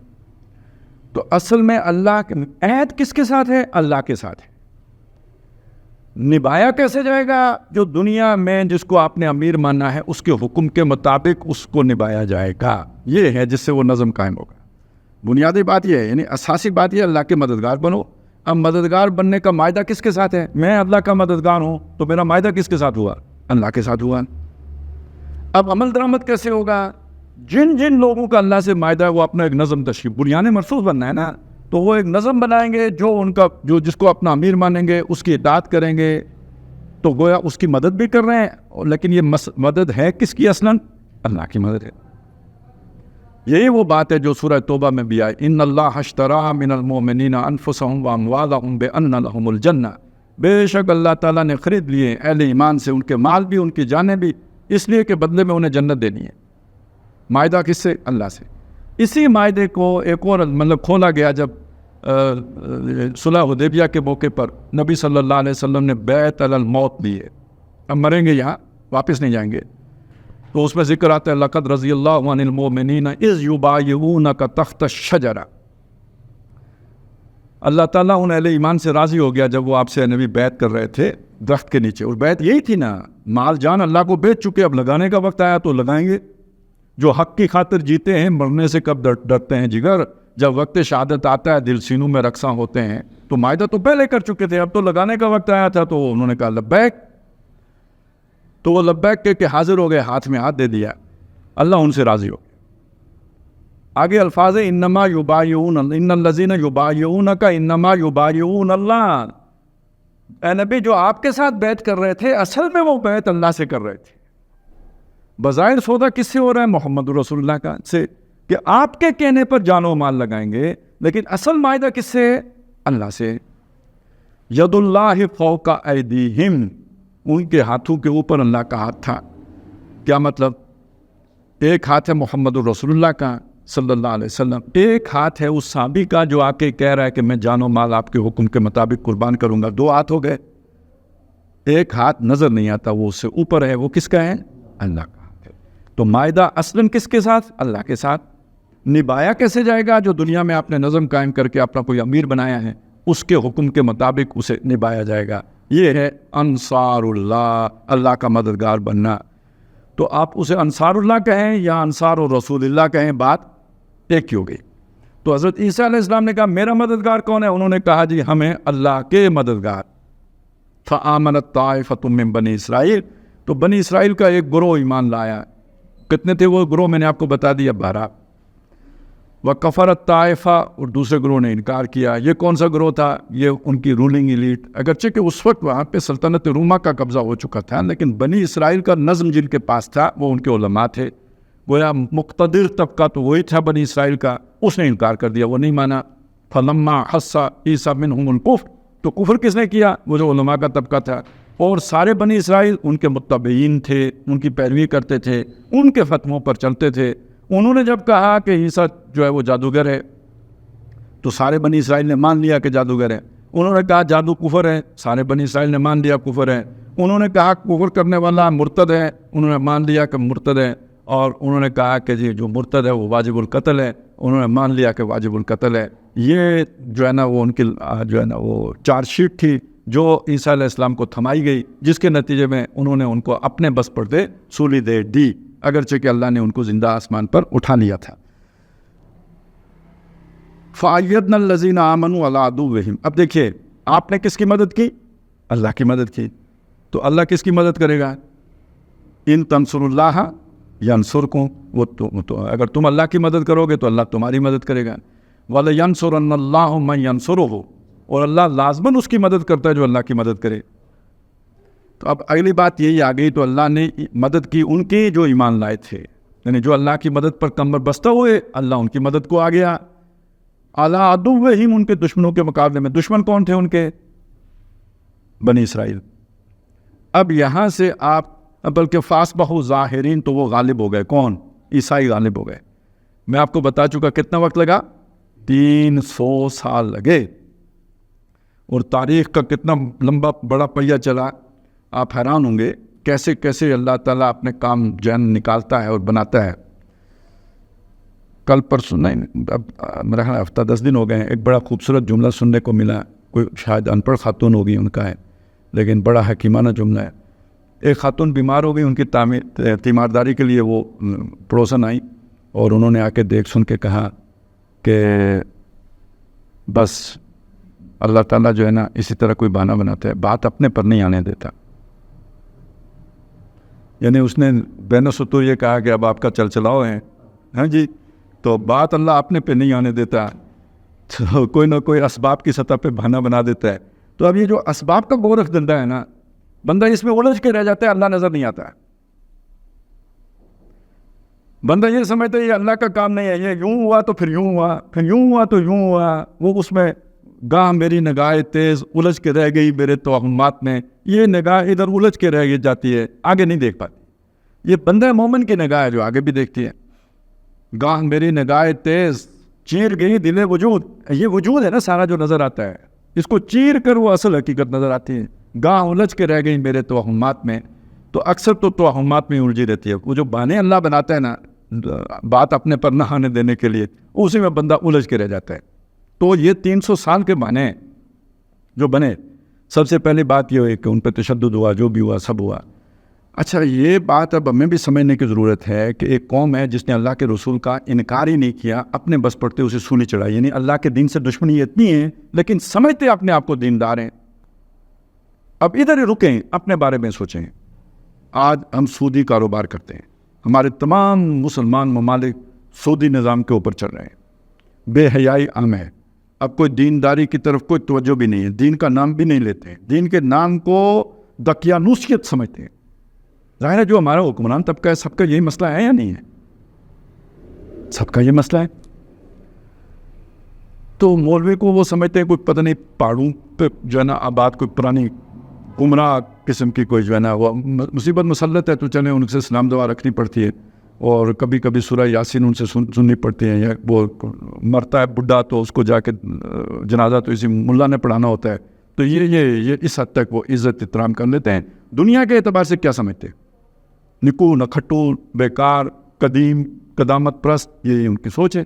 تو اصل میں اللہ کے عہد کس کے ساتھ ہے؟ اللہ کے ساتھ ہے. نبھایا کیسے جائے گا؟ جو دنیا میں جس کو آپ نے امیر ماننا ہے اس کے حکم کے مطابق اس کو نبھایا جائے گا. یہ ہے جس سے وہ نظم قائم ہوگا. بنیادی بات یہ ہے، یعنی اساسی بات یہ ہے، اللہ کے مددگار بنو. اب مددگار بننے کا معاہدہ کس کے ساتھ ہے؟ میں اللہ کا مددگار ہوں، تو میرا معاہدہ کس کے ساتھ ہوا؟ اللہ کے ساتھ ہوا. اب عمل درآمد کیسے ہوگا؟ جن جن لوگوں کا اللہ سے معاہدہ ہے وہ اپنا ایک نظم تشکیل، بنیان مرصوص بننا ہے نا، تو وہ ایک نظم بنائیں گے، جو جس کو اپنا امیر مانیں گے اس کی اطاعت کریں گے. تو گویا اس کی مدد بھی کر رہے ہیں، لیکن یہ مدد ہے کس کی؟ اصلاً اللہ کی مدد ہے. یہی وہ بات ہے جو سورہ توبہ میں بھی آئی، ان اللہ اشتری من المؤمنین انفسهم واموالهم بان لهم الجنہ. بے شک اللہ تعالیٰ نے خرید لیے اہل ایمان سے ان کے مال بھی ان کی جانیں بھی، اس لیے کہ بدلے میں انہیں جنت دینی ہے. معاہدہ کس سے؟ اللہ سے. اسی معاہدے کو ایک اور کھولا گیا جب صلح حدیبیہ کے موقع پر نبی صلی اللہ علیہ وسلم نے بیعت علی الموت دی ہے. اب مریں گے یہاں، واپس نہیں جائیں گے. تو اس میں ذکر آتا ہے لقد رضی اللہ عن المؤمنین اذ یبایعونک تحت الشجرہ. اللہ تعالیٰ ان اہل ایمان سے راضی ہو گیا جب وہ آپ سے نبی بیعت کر رہے تھے درخت کے نیچے. اور بیعت یہی تھی نا، مال جان اللہ کو بیچ چکے، اب لگانے کا وقت آیا تو لگائیں گے. جو حق کی خاطر جیتے ہیں مرنے سے کب ڈرتے ہیں جگر؟ جب وقت شہادت آتا ہے دل سینوں میں رقصاں ہوتے ہیں. تو معاہدہ تو پہلے کر چکے تھے، اب تو لگانے کا وقت آیا تھا تو انہوں نے کہا لبیک. تو وہ لبیک کہہ کے حاضر ہو گئے, ہاتھ میں ہاتھ دے دیا, اللہ ان سے راضی ہو. آگے الفاظ انما یبایعون ان الذین یبایعونک انما یبایعون اللہ. اے نبی, جو آپ کے ساتھ بیعت کر رہے تھے اصل میں وہ بیعت اللہ سے کر رہے تھے. بظاہر سودا کس سے ہو رہا ہے؟ محمد رسول اللہ کا سے, کہ آپ کے کہنے پر جان و مال لگائیں گے, لیکن اصل معاہدہ کس سے ہے؟ اللہ سے. ید اللہ فوق ایدیہم, ان کے ہاتھوں کے اوپر اللہ کا ہاتھ تھا. کیا مطلب؟ ایک ہاتھ ہے محمد رسول اللہ کا صلی اللہ علیہ وسلم, ایک ہاتھ ہے اس صحابی کا جو آ کے کہہ رہا ہے کہ میں جان و مال آپ کے حکم کے مطابق قربان کروں گا. دو ہاتھ ہو گئے. ایک ہاتھ نظر نہیں آتا, وہ اس سے اوپر ہے, وہ کس کا ہے؟ اللہ کا ہاتھ ہے. تو معاہدہ اصلاً کس کے ساتھ؟ اللہ کے ساتھ. نبھایا کیسے جائے گا؟ جو دنیا میں آپ نے نظم قائم کر کے اپنا کوئی امیر بنایا ہے, اس کے حکم کے مطابق اسے نبھایا جائے گا. یہ ہے انصار اللہ, اللہ کا مددگار بننا. تو آپ اسے انصار اللہ کہیں یا انصار رسول اللہ کہیں, بات ایک ہی ہو گئی. تو حضرت عیسیٰ علیہ السلام نے کہا میرا مددگار کون ہے؟ انہوں نے کہا جی ہمیں اللہ کے مددگار. فآمنت طائفۃ من بنی اسرائیل, تو بنی اسرائیل کا ایک گروہ ایمان لایا. کتنے تھے وہ گروہ؟ میں نے آپ کو بتا دیا 12. وکفرت طائفہ, اور دوسرے گروہ نے انکار کیا. یہ کون سا گروہ تھا؟ یہ ان کی رولنگ ایلیٹ. اگرچہ کہ اس وقت وہاں پہ سلطنت روما کا قبضہ ہو چکا تھا, لیکن بنی اسرائیل کا نظم جن کے پاس تھا وہ ان کے علماء تھے. گویا مقتدر طبقہ تو وہی تھا بنی اسرائیل کا, اس نے انکار کر دیا, وہ نہیں مانا. فلما حس عیسیٰ منہم الکفر, تو کفر کس نے کیا؟ وہ جو علماء کا طبقہ تھا. اور سارے بنی اسرائیل ان کے متبعین تھے, ان کی پیروی کرتے تھے, ان کے فتووں پر چلتے تھے. انہوں نے جب کہا کہ عیسیٰ جو ہے وہ جادوگر ہے, تو سارے بنی اسرائیل نے مان لیا کہ جادوگر ہے. انہوں نے کہا جادو کفر ہے, سارے بنی اسرائیل نے مان لیا کفر ہے. انہوں نے کہا کفر کرنے والا مرتد ہے, انہوں نے مان لیا کہ مرتد ہے. اور انہوں نے کہا کہ جی جو مرتد ہے وہ واجب القتل ہے, انہوں نے مان لیا کہ واجب القتل ہے. یہ جو ہے نا وہ ان کی جو ہے نا وہ چارج شیٹ تھی جو عیسیٰ علیہ السلام کو تھمائی گئی, جس کے نتیجے میں انہوں نے ان کو اپنے بس پر دے سولی دے دی, اگرچہ کہ اللہ نے ان کو زندہ آسمان پر اٹھا لیا تھا. فَأَيَّدْنَا الَّذِينَ آمَنُوا عَلَىٰ عَدُوِّهِمْ. اب دیکھیے آپ نے کس کی مدد کی؟ اللہ کی مدد کی. تو اللہ کس کی مدد کرے گا؟ ان تنصروا اللہ ینصرکم, وہ تو اگر تم اللہ کی مدد کرو گے تو اللہ تمہاری مدد کرے گا. وَلَيَنْصُرَنَّ اللَّهُ مَن يَنْصُرُهُ, اور اللہ لازماً اس کی مدد کرتا ہے جو اللہ کی مدد کرے. تو اب اگلی بات یہی آ گئی, تو اللہ نے مدد کی ان کی جو ایمان لائے تھے, یعنی جو اللہ کی مدد پر کمر بستہ ہوئے, اللہ ان کی مدد کو آ گیا. عَلَىٰ عَدُوِّهِمْ, ان کے دشمنوں کے مقابلے میں. دشمن کون تھے ان کے؟ بنی اسرائیل. اب یہاں سے آپ بلکہ فَأَصْبَحُوا ظَاهِرِينَ, تو وہ غالب ہو گئے. کون؟ عیسائی غالب ہو گئے. میں آپ کو بتا چکا کتنا وقت لگا, 300 سال لگے. اور تاریخ کا کتنا لمبا بڑا پہیہ چلا. آپ حیران ہوں گے کیسے کیسے اللہ تعالیٰ اپنے کام جان نکالتا ہے اور بناتا ہے. کل پرسوں نہیں, اب میرا خیال ہفتہ 10 دن ہو گئے ہیں, ایک بڑا خوبصورت جملہ سننے کو ملا. کوئی شاید ان پڑھ خاتون ہوگی ان کا ہے, لیکن بڑا حکیمانہ جملہ ہے. ایک خاتون بیمار ہو گئی, ان کی تیمارداری کے لیے وہ پڑوسن آئی, اور انہوں نے آ کے دیکھ سن کے کہا کہ بس اللہ تعالیٰ جو ہے نا اسی طرح کوئی بہانہ بناتا ہے, بات اپنے پر نہیں آنے دیتا. یعنی اس نے بین سطور یہ کہا کہ اب آپ کا چل چلاؤ ہے, ہاں جی, تو بات اللہ اپنے پہ نہیں آنے دیتا, تو کوئی نہ کوئی اسباب کی سطح پہ بہانہ بنا دیتا ہے. تو اب یہ جو اسباب کا گورکھ دھندا ہے نا, بندہ اس میں الجھ کے رہ جاتا ہے, اللہ نظر نہیں آتا ہے. بندہ یہ سمجھتا ہے یہ اللہ کا کام نہیں ہے, یہ یوں ہوا تو پھر یوں ہوا, پھر یوں ہوا تو یوں ہوا. وہ اس میں گاہ میری نگاہ تیز الجھ کے رہ گئی میرے توہمات میں, یہ نگاہ ادھر الجھ کے رہ جاتی ہے, آگے نہیں دیکھ پاتی. یہ بندہ مومن کی نگاہ ہے جو آگے بھی دیکھتی ہے. گاہ میری نگاہ تیز چیر گئی دل وجود, یہ وجود ہے نا سارا جو نظر آتا ہے, اس کو چیر کر وہ اصل حقیقت نظر آتی ہے. گاہ الجھ کے رہ گئی میرے توہمات میں, تو اکثر تو توہمات میں الجھی رہتی ہے. وہ جو بہانے اللہ بناتا ہے نا بات اپنے پر نہ آنے دینے کے لیے, اسی میں بندہ الجھ کے رہ جاتا ہے. تو یہ 300 سال کے بہانے جو بنے, سب سے پہلی بات یہ ہوئی کہ ان پہ تشدد ہوا, جو بھی ہوا سب ہوا. اچھا یہ بات اب ہمیں بھی سمجھنے کی ضرورت ہے کہ ایک قوم ہے جس نے اللہ کے رسول کا انکار ہی نہیں کیا, اپنے بس پڑتے اسے سولی چڑھائی. یعنی اللہ کے دین سے دشمنی اتنی ہے لیکن سمجھتے اپنے آپ کو دیندار ہیں. اب ادھر ہی رکیں, اپنے بارے میں سوچیں. آج ہم سودی کاروبار کرتے ہیں، ہمارے تمام مسلمان ممالک سودی نظام کے اوپر چل رہے ہیں، بے حیائی عام ہے، اب کوئی دینداری کی طرف کوئی توجہ بھی نہیں ہے، دین کا نام بھی نہیں لیتے ہیں، دین کے نام کو دقیانوسیت سمجھتے ہیں۔ ظاہر ہے جو ہمارا حکمران طبقہ ہے سب کا یہی مسئلہ ہے یا نہیں ہے؟ سب کا یہ مسئلہ ہے۔ تو مولوی کو وہ سمجھتے ہیں کوئی پتہ نہیں پہاڑوں پہ جو ہے نا آباد کوئی پرانی گمراہ قسم کی کوئی جو ہے نا وہ مصیبت مسلط ہے، تو چلیں ان سے سلام دعا رکھنی پڑتی ہے، اور کبھی کبھی سورہ یاسین ان سے سننی پڑتی ہے، یا وہ مرتا ہے بڈھا تو اس کو جا کے جنازہ تو اسی ملا نے پڑھانا ہوتا ہے، تو یہ اس حد تک وہ عزت احترام کر لیتے ہیں۔ دنیا کے اعتبار سے کیا سمجھتے ہیں؟ نکو نکھٹو، بیکار، قدیم، قدامت پرست، یہ ان کی سوچ ہے۔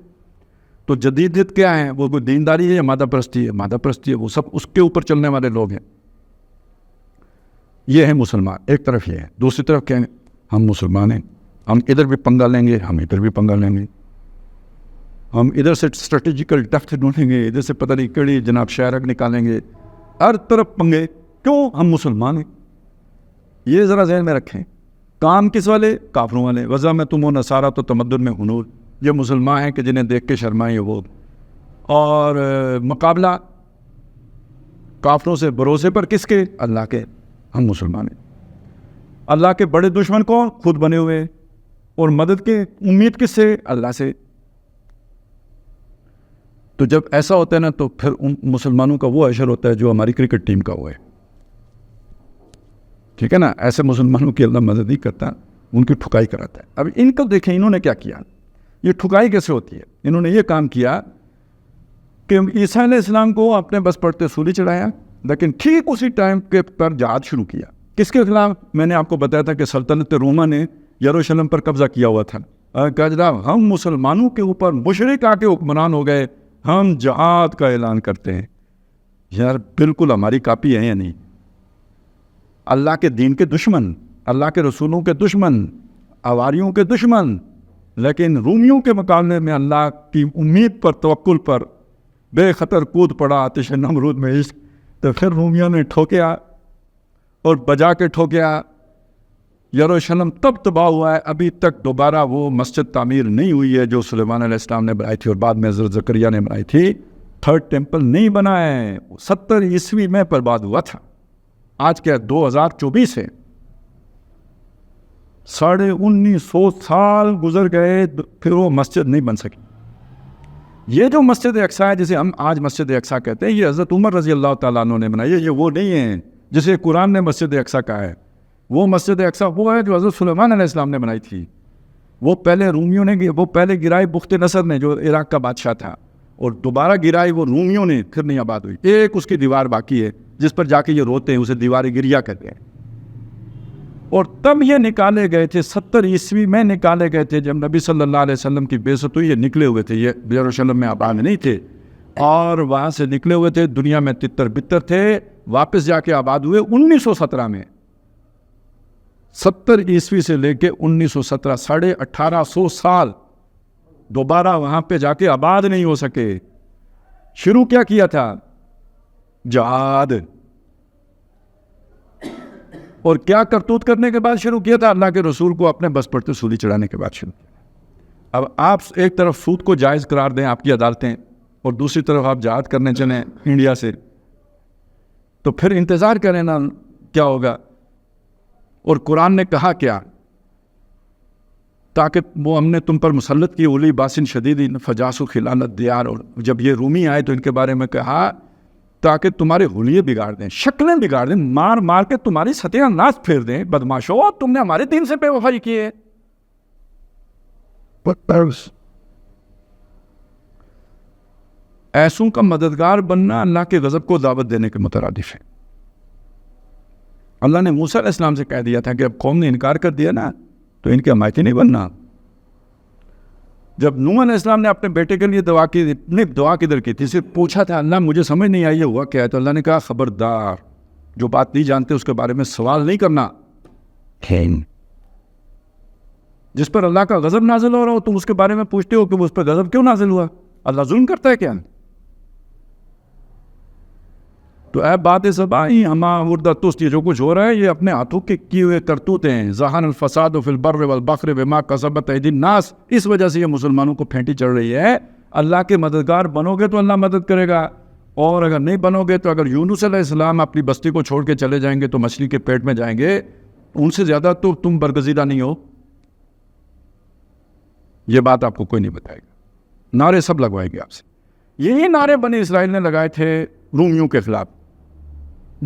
تو جدیدیت کیا ہے؟ وہ کوئی دینداری ہے یا مادہ پرستی ہے؟ مادہ پرستی ہے، وہ سب اس کے اوپر چلنے والے لوگ ہیں۔ یہ ہے مسلمان، ایک طرف یہ ہے، دوسری طرف کیا ہے؟ ہم مسلمان ہیں، ہم ادھر بھی پنگا لیں گے، ہم ادھر بھی پنگا لیں گے، ہم ادھر سے اسٹریٹجیکل ڈیپتھ ڈھونڈیں گے، ادھر سے پتہ نہیں کڑی جناب شہرک نکالیں گے، ہر طرف پنگے۔ کیوں؟ ہم مسلمان ہیں۔ یہ ذرا ذہن میں رکھیں۔ کام کس والے؟ کافروں والے۔ وضع میں تم و نصارہ تو تمدن میں ہنور، یہ مسلمان ہیں کہ جنہیں دیکھ کے شرمائیں وہ، اور مقابلہ کافروں سے بھروسے پر کس کے؟ اللہ کے۔ ہم مسلمان ہیں۔ اللہ کے بڑے دشمن کون؟ خود بنے ہوئے، اور مدد کے امید کس سے؟ اللہ سے۔ تو جب ایسا ہوتا ہے نا تو پھر ان مسلمانوں کا وہ اشر ہوتا ہے جو ہماری کرکٹ ٹیم کا ہوا ہے، ٹھیک ہے نا؟ ایسے مسلمانوں کی اللہ مدد نہیں کرتا، ان کی ٹھکائی کراتا ہے۔ اب ان کو دیکھیں انہوں نے کیا کیا، یہ ٹھکائی کیسے ہوتی ہے؟ انہوں نے یہ کام کیا کہ عیسیٰ علیہ السلام کو اپنے بس پڑتے سولی چڑھایا، لیکن ٹھیک اسی ٹائم کے پر جہاد شروع کیا۔ کس کے خلاف؟ میں نے آپ کو بتایا تھا کہ سلطنت روما نے یروشلم پر قبضہ کیا ہوا تھا۔ کہا جناب ہم مسلمانوں کے اوپر مشرک آ کے حکمران ہو گئے، ہم جہاد کا اعلان کرتے ہیں۔ یار بالکل ہماری کاپی ہے یا نہیں؟ اللہ کے دین کے دشمن، اللہ کے رسولوں کے دشمن، آواریوں کے دشمن، لیکن رومیوں کے مقابلے میں اللہ کی امید پر، توکل پر بے خطر کود پڑا آتش نمرود میں عشق۔ تو پھر رومیوں نے ٹھوکیا اور بجا کے ٹھوکیا۔ یروشلم تب تباہ ہوا ہے، ابھی تک دوبارہ وہ مسجد تعمیر نہیں ہوئی ہے جو سلیمان علیہ السلام نے بنائی تھی اور بعد میں حضرت زکریا نے بنائی تھی۔ تھرڈ ٹیمپل نہیں بنا ہے، 70 عیسوی میں برباد ہوا تھا۔ آج کیا 2024 ہے، 1950 سال گزر گئے، پھر وہ مسجد نہیں بن سکی۔ یہ جو مسجد اقصیٰ ہے جسے ہم آج مسجد اقصیٰ کہتے ہیں، یہ حضرت عمر رضی اللہ تعالیٰ عنہ نے بنائی ہے، یہ وہ نہیں ہے جسے قرآن نے مسجد اقصیٰ کہا ہے۔ وہ مسجد اقصیٰ وہ ہے جو حضرت سلیمان علیہ السلام نے بنائی تھی۔ وہ پہلے رومیوں نے، وہ پہلے گرائی بخت نصر نے جو عراق کا بادشاہ تھا، اور دوبارہ گرائی وہ رومیوں نے، پھر نہیں آباد ہوئی۔ ایک اس کی دیوار باقی ہے جس پر جا کے یہ روتے ہیں، اسے دیوار گریا کہتے ہیں۔ اور تب یہ نکالے گئے تھے، 70 عیسوی میں نکالے گئے تھے، جب نبی صلی اللہ علیہ وسلم کی بعثت ہوئی، یہ نکلے ہوئے تھے، یہ یروشلم میں آباد نہیں تھے، اور وہاں سے نکلے ہوئے تھے، دنیا میں تتر بتر تھے، واپس جا کے آباد ہوئے 1917 میں۔ 70 عیسوی سے لے کے 1917، 1850 سال دوبارہ وہاں پہ جا کے آباد نہیں ہو سکے۔ شروع کیا کیا تھا؟ جہاد۔ اور کیا کرتوت کرنے کے بعد شروع کیا تھا؟ اللہ کے رسول کو اپنے بس پڑتے سولی چڑھانے کے بعد شروع کیا۔ اب آپ ایک طرف سود کو جائز قرار دیں آپ کی عدالتیں، اور دوسری طرف آپ جہاد کرنے چلیں انڈیا سے، تو پھر انتظار کریں نا کیا ہوگا۔ اور قرآن نے کہا کیا؟ تاکہ وہ ہم نے تم پر مسلط کی اولی باسن شدید فجاسو خلال الدیار، اور جب یہ رومی آئے تو ان کے بارے میں کہا تاکہ تمہارے حلیے بگاڑ دیں، شکلیں بگاڑ دیں، مار مار کے تمہاری ستیہ ناش پھیر دیں، بدماشو تم نے ہمارے دین سے بے وفائی کی ہے۔ ایسوں کا مددگار بننا اللہ کے غضب کو دعوت دینے کے مترادف ہے۔ اللہ نے موسیٰ علیہ السلام سے کہہ دیا تھا کہ اب قوم نے انکار کر دیا نا تو ان کے حمایتی نہیں بننا۔ جب نوح علیہ السلام نے اپنے بیٹے کے لیے دعا کی، دعا کدھر کی تھی؟ صرف پوچھا تھا اللہ مجھے سمجھ نہیں آئی یہ ہوا کیا ہے، تو اللہ نے کہا خبردار، جو بات نہیں جانتے اس کے بارے میں سوال نہیں کرنا۔ جس پر اللہ کا غضب نازل ہو رہا ہو تم اس کے بارے میں پوچھتے ہو کہ وہ اس پر غضب کیوں نازل ہوا؟ اللہ ظلم کرتا ہے کیا؟ تو اے بات سب آئی ہما وردہ تست، یہ جو کچھ ہو رہا ہے یہ اپنے ہاتھوں کے کیے ہوئے کرتوتے ہیں. ظہر الفساد فی البر والبحر بما کسبت ایدی الناس. اس وجہ سے یہ مسلمانوں کو پھینٹی چڑھ رہی ہے. اللہ کے مددگار بنو گے تو اللہ مدد کرے گا، اور اگر نہیں بنو گے تو اگر یونس علیہ السلام اپنی بستی کو چھوڑ کے چلے جائیں گے تو مچھلی کے پیٹ میں جائیں گے، ان سے زیادہ تو تم برگزیدہ نہیں ہو. یہ بات آپ کو کوئی نہیں بتائے گا. نعرے سب لگوائے گے آپ سے. یہی نعرے بنی اسرائیل نے لگائے تھے رومیوں کے خلاف،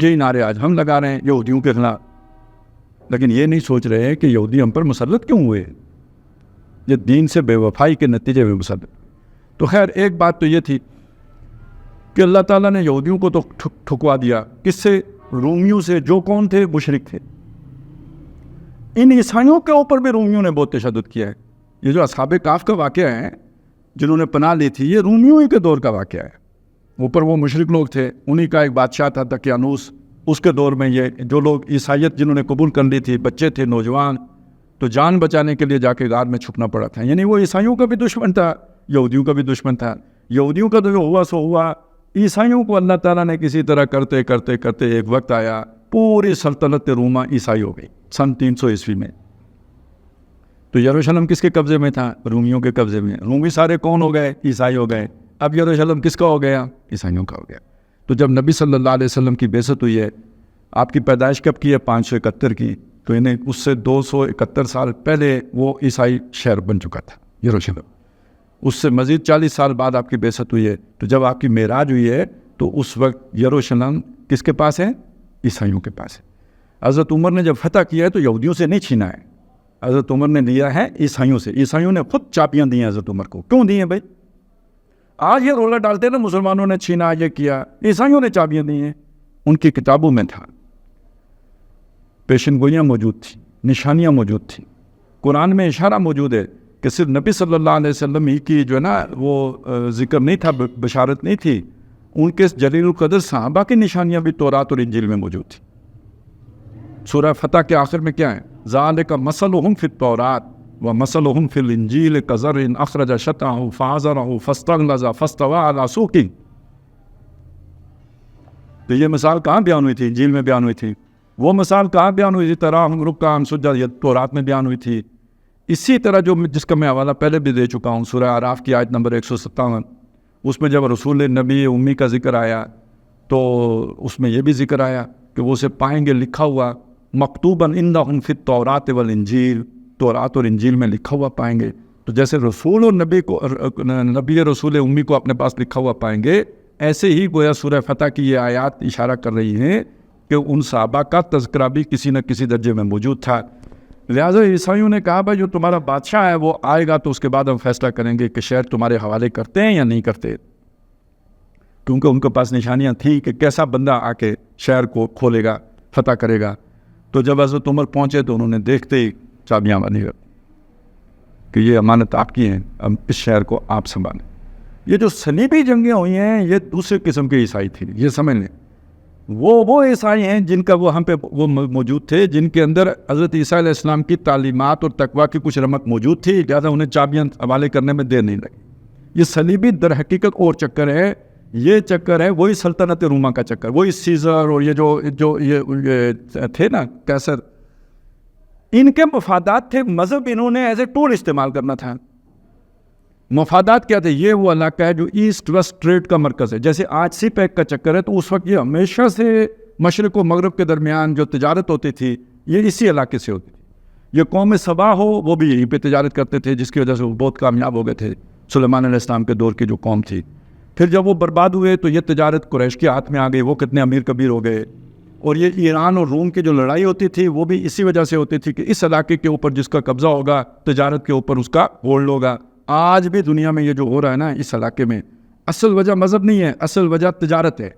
یہی نعرے آج ہم لگا رہے ہیں یہودیوں کے خلاف. لیکن یہ نہیں سوچ رہے ہیں کہ یہودی ہم پر مسلط کیوں ہوئے. یہ دین سے بے وفائی کے نتیجے میں مسلط. تو خیر ایک بات تو یہ تھی کہ اللہ تعالیٰ نے یہودیوں کو تو ٹھکوا دیا. کس سے؟ رومیوں سے، جو کون تھے؟ مشرک تھے. ان عیسائیوں کے اوپر بھی رومیوں نے بہت تشدد کیا ہے. یہ جو اصحاب کہف کا واقعہ ہے جنہوں نے پناہ لی تھی، یہ رومیوں ہی کے دور کا واقعہ ہے. اوپر وہ مشرک لوگ تھے، انہی کا ایک بادشاہ تھا دقیانوس. اس کے دور میں یہ جو لوگ عیسائیت جنہوں نے قبول کر لی تھی، بچے تھے، نوجوان، تو جان بچانے کے لیے جا کے غار میں چھپنا پڑا تھا. یعنی وہ عیسائیوں کا بھی دشمن تھا، یہودیوں کا بھی دشمن تھا. یہودیوں کا تو جو ہوا سو ہوا. عیسائیوں کو اللہ تعالیٰ نے کسی طرح کرتے کرتے کرتے ایک وقت آیا پوری سلطنت روما عیسائی ہو گئی سن 300 عیسوی میں. تو یروشلم کس کے قبضے میں تھا؟ رومیوں کے قبضے میں. رومی سارے کون ہو گئے؟ عیسائی ہو گئے. اب یروشلم کس کا ہو گیا؟ عیسائیوں کا ہو گیا. تو جب نبی صلی اللہ علیہ وسلم کی بعثت ہوئی ہے، آپ کی پیدائش کب کی ہے؟ 571 کی. تو انہیں اس سے 271 سال پہلے وہ عیسائی شہر بن چکا تھا یروشلم. اس سے مزید 40 سال بعد آپ کی بعثت ہوئی ہے. تو جب آپ کی معراج ہوئی ہے تو اس وقت یروشلم کس کے پاس ہے؟ عیسائیوں کے پاس ہے. حضرت عمر نے جب فتح کیا ہے تو یہودیوں سے نہیں چھینا ہے، حضرت عمر نے لیا ہے عیسائیوں سے. عیسائیوں نے خود چابیاں دی ہیں حضرت عمر کو. کیوں دی ہیں بھائی؟ آج یہ رولا ڈالتے ہیں نا مسلمانوں نے چھینا، یہ کیا. عیسائیوں نے چابیاں دی ہیں. ان کی کتابوں میں تھا، پیشن گوئیاں موجود تھیں، نشانیاں موجود تھیں. قرآن میں اشارہ موجود ہے کہ صرف نبی صلی اللہ علیہ وسلم ہی کی جو ہے نا وہ ذکر نہیں تھا، بشارت نہیں تھی. ان کے جلیل القدر صحابہ کی نشانیاں بھی تورات اور انجیل میں موجود تھیں. سورہ فتح کے آخر میں کیا ہے؟ ذالک مثلہم فی التوراۃ ومثلہم فی الانجیل کزرع اخرج شطأہ فآزرہ فاستغلظ فاستوی علی سوقہ. تو یہ مثال کہاں بیان ہوئی تھی؟ انجیل میں بیان ہوئی تھی. وہ مثال کہاں بیان ہوئی تھی؟ تراہم رکعا سجدا، یہ تورات میں بیان ہوئی تھی. اسی طرح جو جس کا میں حوالہ پہلے بھی دے چکا ہوں، سورہ اعراف کی آیت نمبر 157، اس میں جب رسول نبی امی کا ذکر آیا تو اس میں یہ بھی ذکر آیا کہ وہ اسے پائیں گے لکھا ہوا مکتوباً عندہم فی التوراۃ والانجیل، تورات اور انجیل میں لکھا ہوا پائیں گے. تو جیسے رسول اور نبی رسول امی کو اپنے پاس لکھا ہوا پائیں گے، ایسے ہی گویا سورہ فتح کی یہ آیات اشارہ کر رہی ہیں کہ ان صحابہ کا تذکرہ بھی کسی نہ کسی درجے میں موجود تھا. لہٰذا عیسائیوں نے کہا بھائی جو تمہارا بادشاہ ہے وہ آئے گا تو اس کے بعد ہم فیصلہ کریں گے کہ شہر تمہارے حوالے کرتے ہیں یا نہیں کرتے. کیونکہ ان کے پاس نشانیاں تھیں کہ کیسا بندہ آ کے شہر کو کھولے گا، فتح کرے گا. تو جب حضرت عمر پہنچے تو انہوں نے دیکھتے ہی چابیاں بنی کہ یہ امانت آپ کی ہیں، اب اس شہر کو آپ سنبھالیں. یہ جو صلیبی جنگیں ہوئی ہیں یہ دوسرے قسم کے عیسائی تھے، یہ سمجھ لیں. وہ عیسائی ہیں جن کا وہ ہم پہ وہ موجود تھے، جن کے اندر حضرت عیسیٰ علیہ السلام کی تعلیمات اور تقویٰ کی کچھ رمق موجود تھی، لہٰذا انہیں چابیاں حوالے کرنے میں دیر نہیں لگی. یہ صلیبی در حقیقت اور چکر ہے. یہ چکر ہے وہی سلطنت روما کا چکر، وہی سیزر اور یہ تھے نا کیسر، ان کے مفادات تھے. مذہب انہوں نے ایز اے ٹول استعمال کرنا تھا. مفادات کیا تھے؟ یہ وہ علاقہ ہے جو ایسٹ ویسٹ ٹریڈ کا مرکز ہے. جیسے آج سی پیک کا چکر ہے تو اس وقت یہ ہمیشہ سے مشرق و مغرب کے درمیان جو تجارت ہوتی تھی یہ اسی علاقے سے ہوتی تھی. یہ قوم سبا ہو وہ بھی یہیں پہ تجارت کرتے تھے، جس کی وجہ سے وہ بہت کامیاب ہو گئے تھے. سلیمان علیہ السلام کے دور کی جو قوم تھی، پھر جب وہ برباد ہوئے تو یہ تجارت قریش کے ہاتھ میں آ گئی، وہ کتنے امیر کبیر ہو گئے. اور یہ ایران اور روم کی جو لڑائی ہوتی تھی وہ بھی اسی وجہ سے ہوتی تھی کہ اس علاقے کے اوپر جس کا قبضہ ہوگا تجارت کے اوپر اس کا ہولڈ ہوگا. آج بھی دنیا میں یہ جو ہو رہا ہے نا اس علاقے میں، اصل وجہ مذہب نہیں ہے، اصل وجہ تجارت ہے.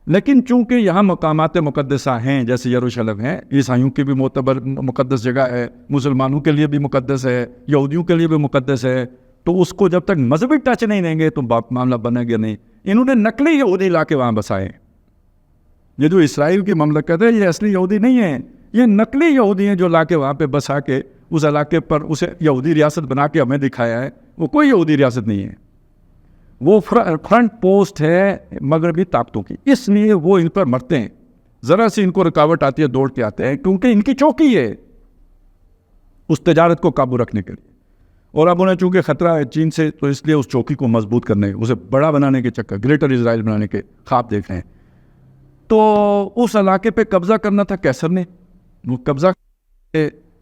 لیکن چونکہ یہاں مقامات مقدسہ ہیں جیسے یروشلم ہے، عیسائیوں کی بھی معتبر مقدس جگہ ہے، مسلمانوں کے لیے بھی مقدس ہے، یہودیوں کے لیے بھی مقدس ہے، تو اس کو جب تک مذہبی ٹچ نہیں دیں گے تو معاملہ بنے گا نہیں. انہوں نے نقلی یہودی علاقے وہاں بسائے. یہ جو اسرائیل کی مملکت ہے یہ اصلی یہودی نہیں ہے، یہ نقلی یہودی ہیں جو علاقے وہاں پہ بسا کے اس علاقے پر اسے یہودی ریاست بنا کے ہمیں دکھایا ہے. وہ کوئی یہودی ریاست نہیں ہے. وہ فرنٹ پوسٹ ہے مغربی طاقتوں کی، اس لیے وہ ان پر مرتے ہیں. ذرا سی ان کو رکاوٹ آتی ہے دوڑ کے آتے ہیں، کیونکہ ان کی چوکی ہے اس تجارت کو قابو رکھنے کے لیے. اور اب انہیں چونکہ خطرہ ہے چین سے، تو اس لیے اس چوکی کو مضبوط کرنے، اسے بڑا بنانے کے چکر، گریٹر اسرائیل بنانے کے خواب دیکھ رہے ہیں. تو اس علاقے پہ قبضہ کرنا تھا کیسر نے. وہ قبضہ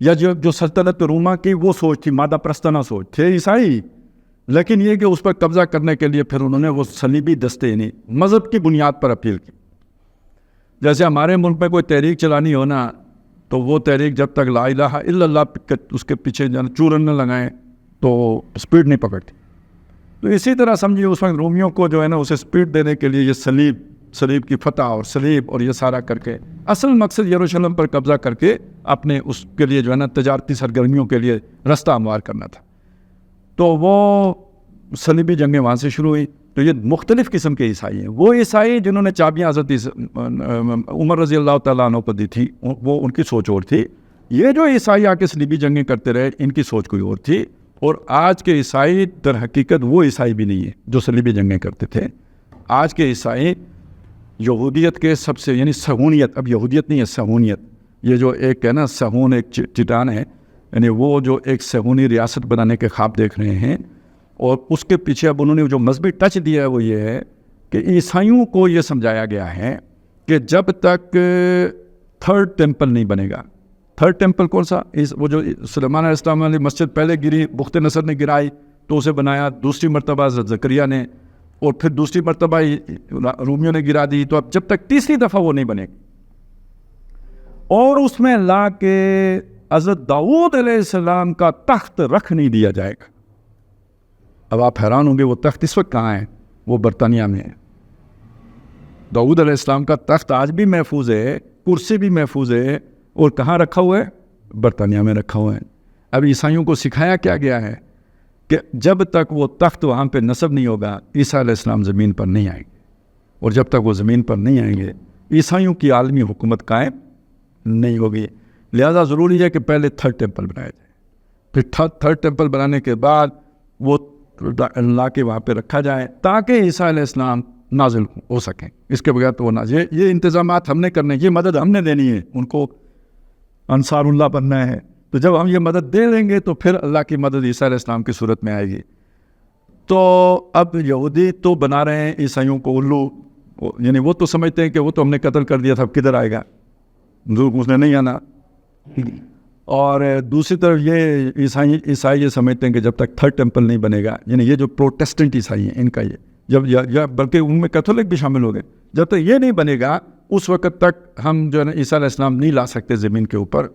یا جو سلطنت روما کی وہ سوچ تھی، مادہ پرستانہ سوچ تھے عیسائی، لیکن یہ کہ اس پر قبضہ کرنے کے لیے پھر انہوں نے وہ صلیبی دستے یعنی مذہب کی بنیاد پر اپیل کی. جیسے ہمارے ملک میں کوئی تحریک چلانی ہو نا، تو وہ تحریک جب تک لا الہ الا اللہ اس کے پیچھے چورن نہ لگائیں تو سپیڈ نہیں پکڑتی. تو اسی طرح سمجھیے اس وقت رومیوں کو جو ہے نا اسے سپیڈ دینے کے لیے یہ صلیب کی فتح اور صلیب اور یہ سارا کر کے اصل مقصد یروشلم پر قبضہ کر کے اپنے اس کے لیے جو ہے نا تجارتی سرگرمیوں کے لیے رستہ ہموار کرنا تھا. تو وہ صلیبی جنگیں وہاں سے شروع ہوئی. تو یہ مختلف قسم کے عیسائی ہیں. وہ عیسائی جنہوں نے چابیاں حضرت عمر رضی اللہ تعالیٰ عنہ کو دی تھی، وہ ان کی سوچ اور تھی. یہ جو عیسائی آ کے صلیبی جنگیں کرتے رہے، ان کی سوچ کوئی اور تھی. اور آج کے عیسائی در حقیقت وہ عیسائی بھی نہیں ہیں جو صلیبی جنگیں کرتے تھے. آج کے عیسائی یہودیت کے سب سے یعنی صہیونیت، اب یہودیت نہیں ہے صہیونیت، یہ جو ایک ہے نا صہیون ایک چٹان ہے، یعنی وہ جو ایک صہیونی ریاست بنانے کے خواب دیکھ رہے ہیں. اور اس کے پیچھے اب انہوں نے جو مذہبی ٹچ دیا ہے وہ یہ ہے کہ عیسائیوں کو یہ سمجھایا گیا ہے کہ جب تک تھرڈ ٹیمپل نہیں بنے گا. تھرڈ ٹیمپل کون سا؟ وہ جو سلیمان علیہ السلام والی مسجد پہلے گری، بخت نصر نے گرائی تو اسے بنایا، دوسری مرتبہ زکریا نے، اور پھر دوسری مرتبہ رومیوں نے گرا دی. تو اب جب تک تیسری دفعہ وہ نہیں بنے گی اور اس میں لا کے حضرت داؤد علیہ السلام کا تخت رکھ نہیں دیا جائے گا. اب آپ حیران ہوں گے وہ تخت اس وقت کہاں ہے؟ وہ برطانیہ میں ہے. داؤد علیہ السلام کا تخت آج بھی محفوظ ہے، کرسی بھی محفوظ ہے، اور کہاں رکھا ہوا ہے؟ برطانیہ میں رکھا ہوا ہے. اب عیسائیوں کو سکھایا کیا گیا ہے کہ جب تک وہ تخت وہاں پہ نصب نہیں ہوگا عیسیٰ علیہ السلام زمین پر نہیں آئیں گے، اور جب تک وہ زمین پر نہیں آئیں گے عیسائیوں کی عالمی حکومت قائم نہیں ہوگی. لہذا ضروری ہے کہ پہلے تھرڈ ٹیمپل بنایا جائے، پھر تھرڈ ٹیمپل بنانے کے بعد وہ اللہ کے وہاں پہ رکھا جائے تاکہ عیسیٰ علیہ السلام نازل ہو سکیں. اس کے بغیر تو وہ نازل، یہ انتظامات ہم نے کرنے، یہ مدد ہم نے دینی ہے. ان کو انصار اللہ بننا ہے، تو جب ہم یہ مدد دے دیں گے تو پھر اللہ کی مدد عیسیٰ علیہ السلام کی صورت میں آئے گی. تو اب یہودی تو بنا رہے ہیں عیسائیوں کو الو، یعنی وہ تو سمجھتے ہیں کہ وہ تو ہم نے قتل کر دیا تھا، اب کدھر آئے گا، اس نے نہیں آنا. اور دوسری طرف یہ عیسائی یہ سمجھتے ہیں کہ جب تک تھرڈ ٹیمپل نہیں بنے گا، یعنی یہ جو پروٹیسٹنٹ عیسائی ہیں ان کا یہ جب بلکہ ان میں کیتھولک بھی شامل ہو گئے، جب تک یہ نہیں بنے گا اس وقت تک ہم جو ہے نا عیسیٰ علیہ السلام نہیں لا سکتے زمین کے اوپر.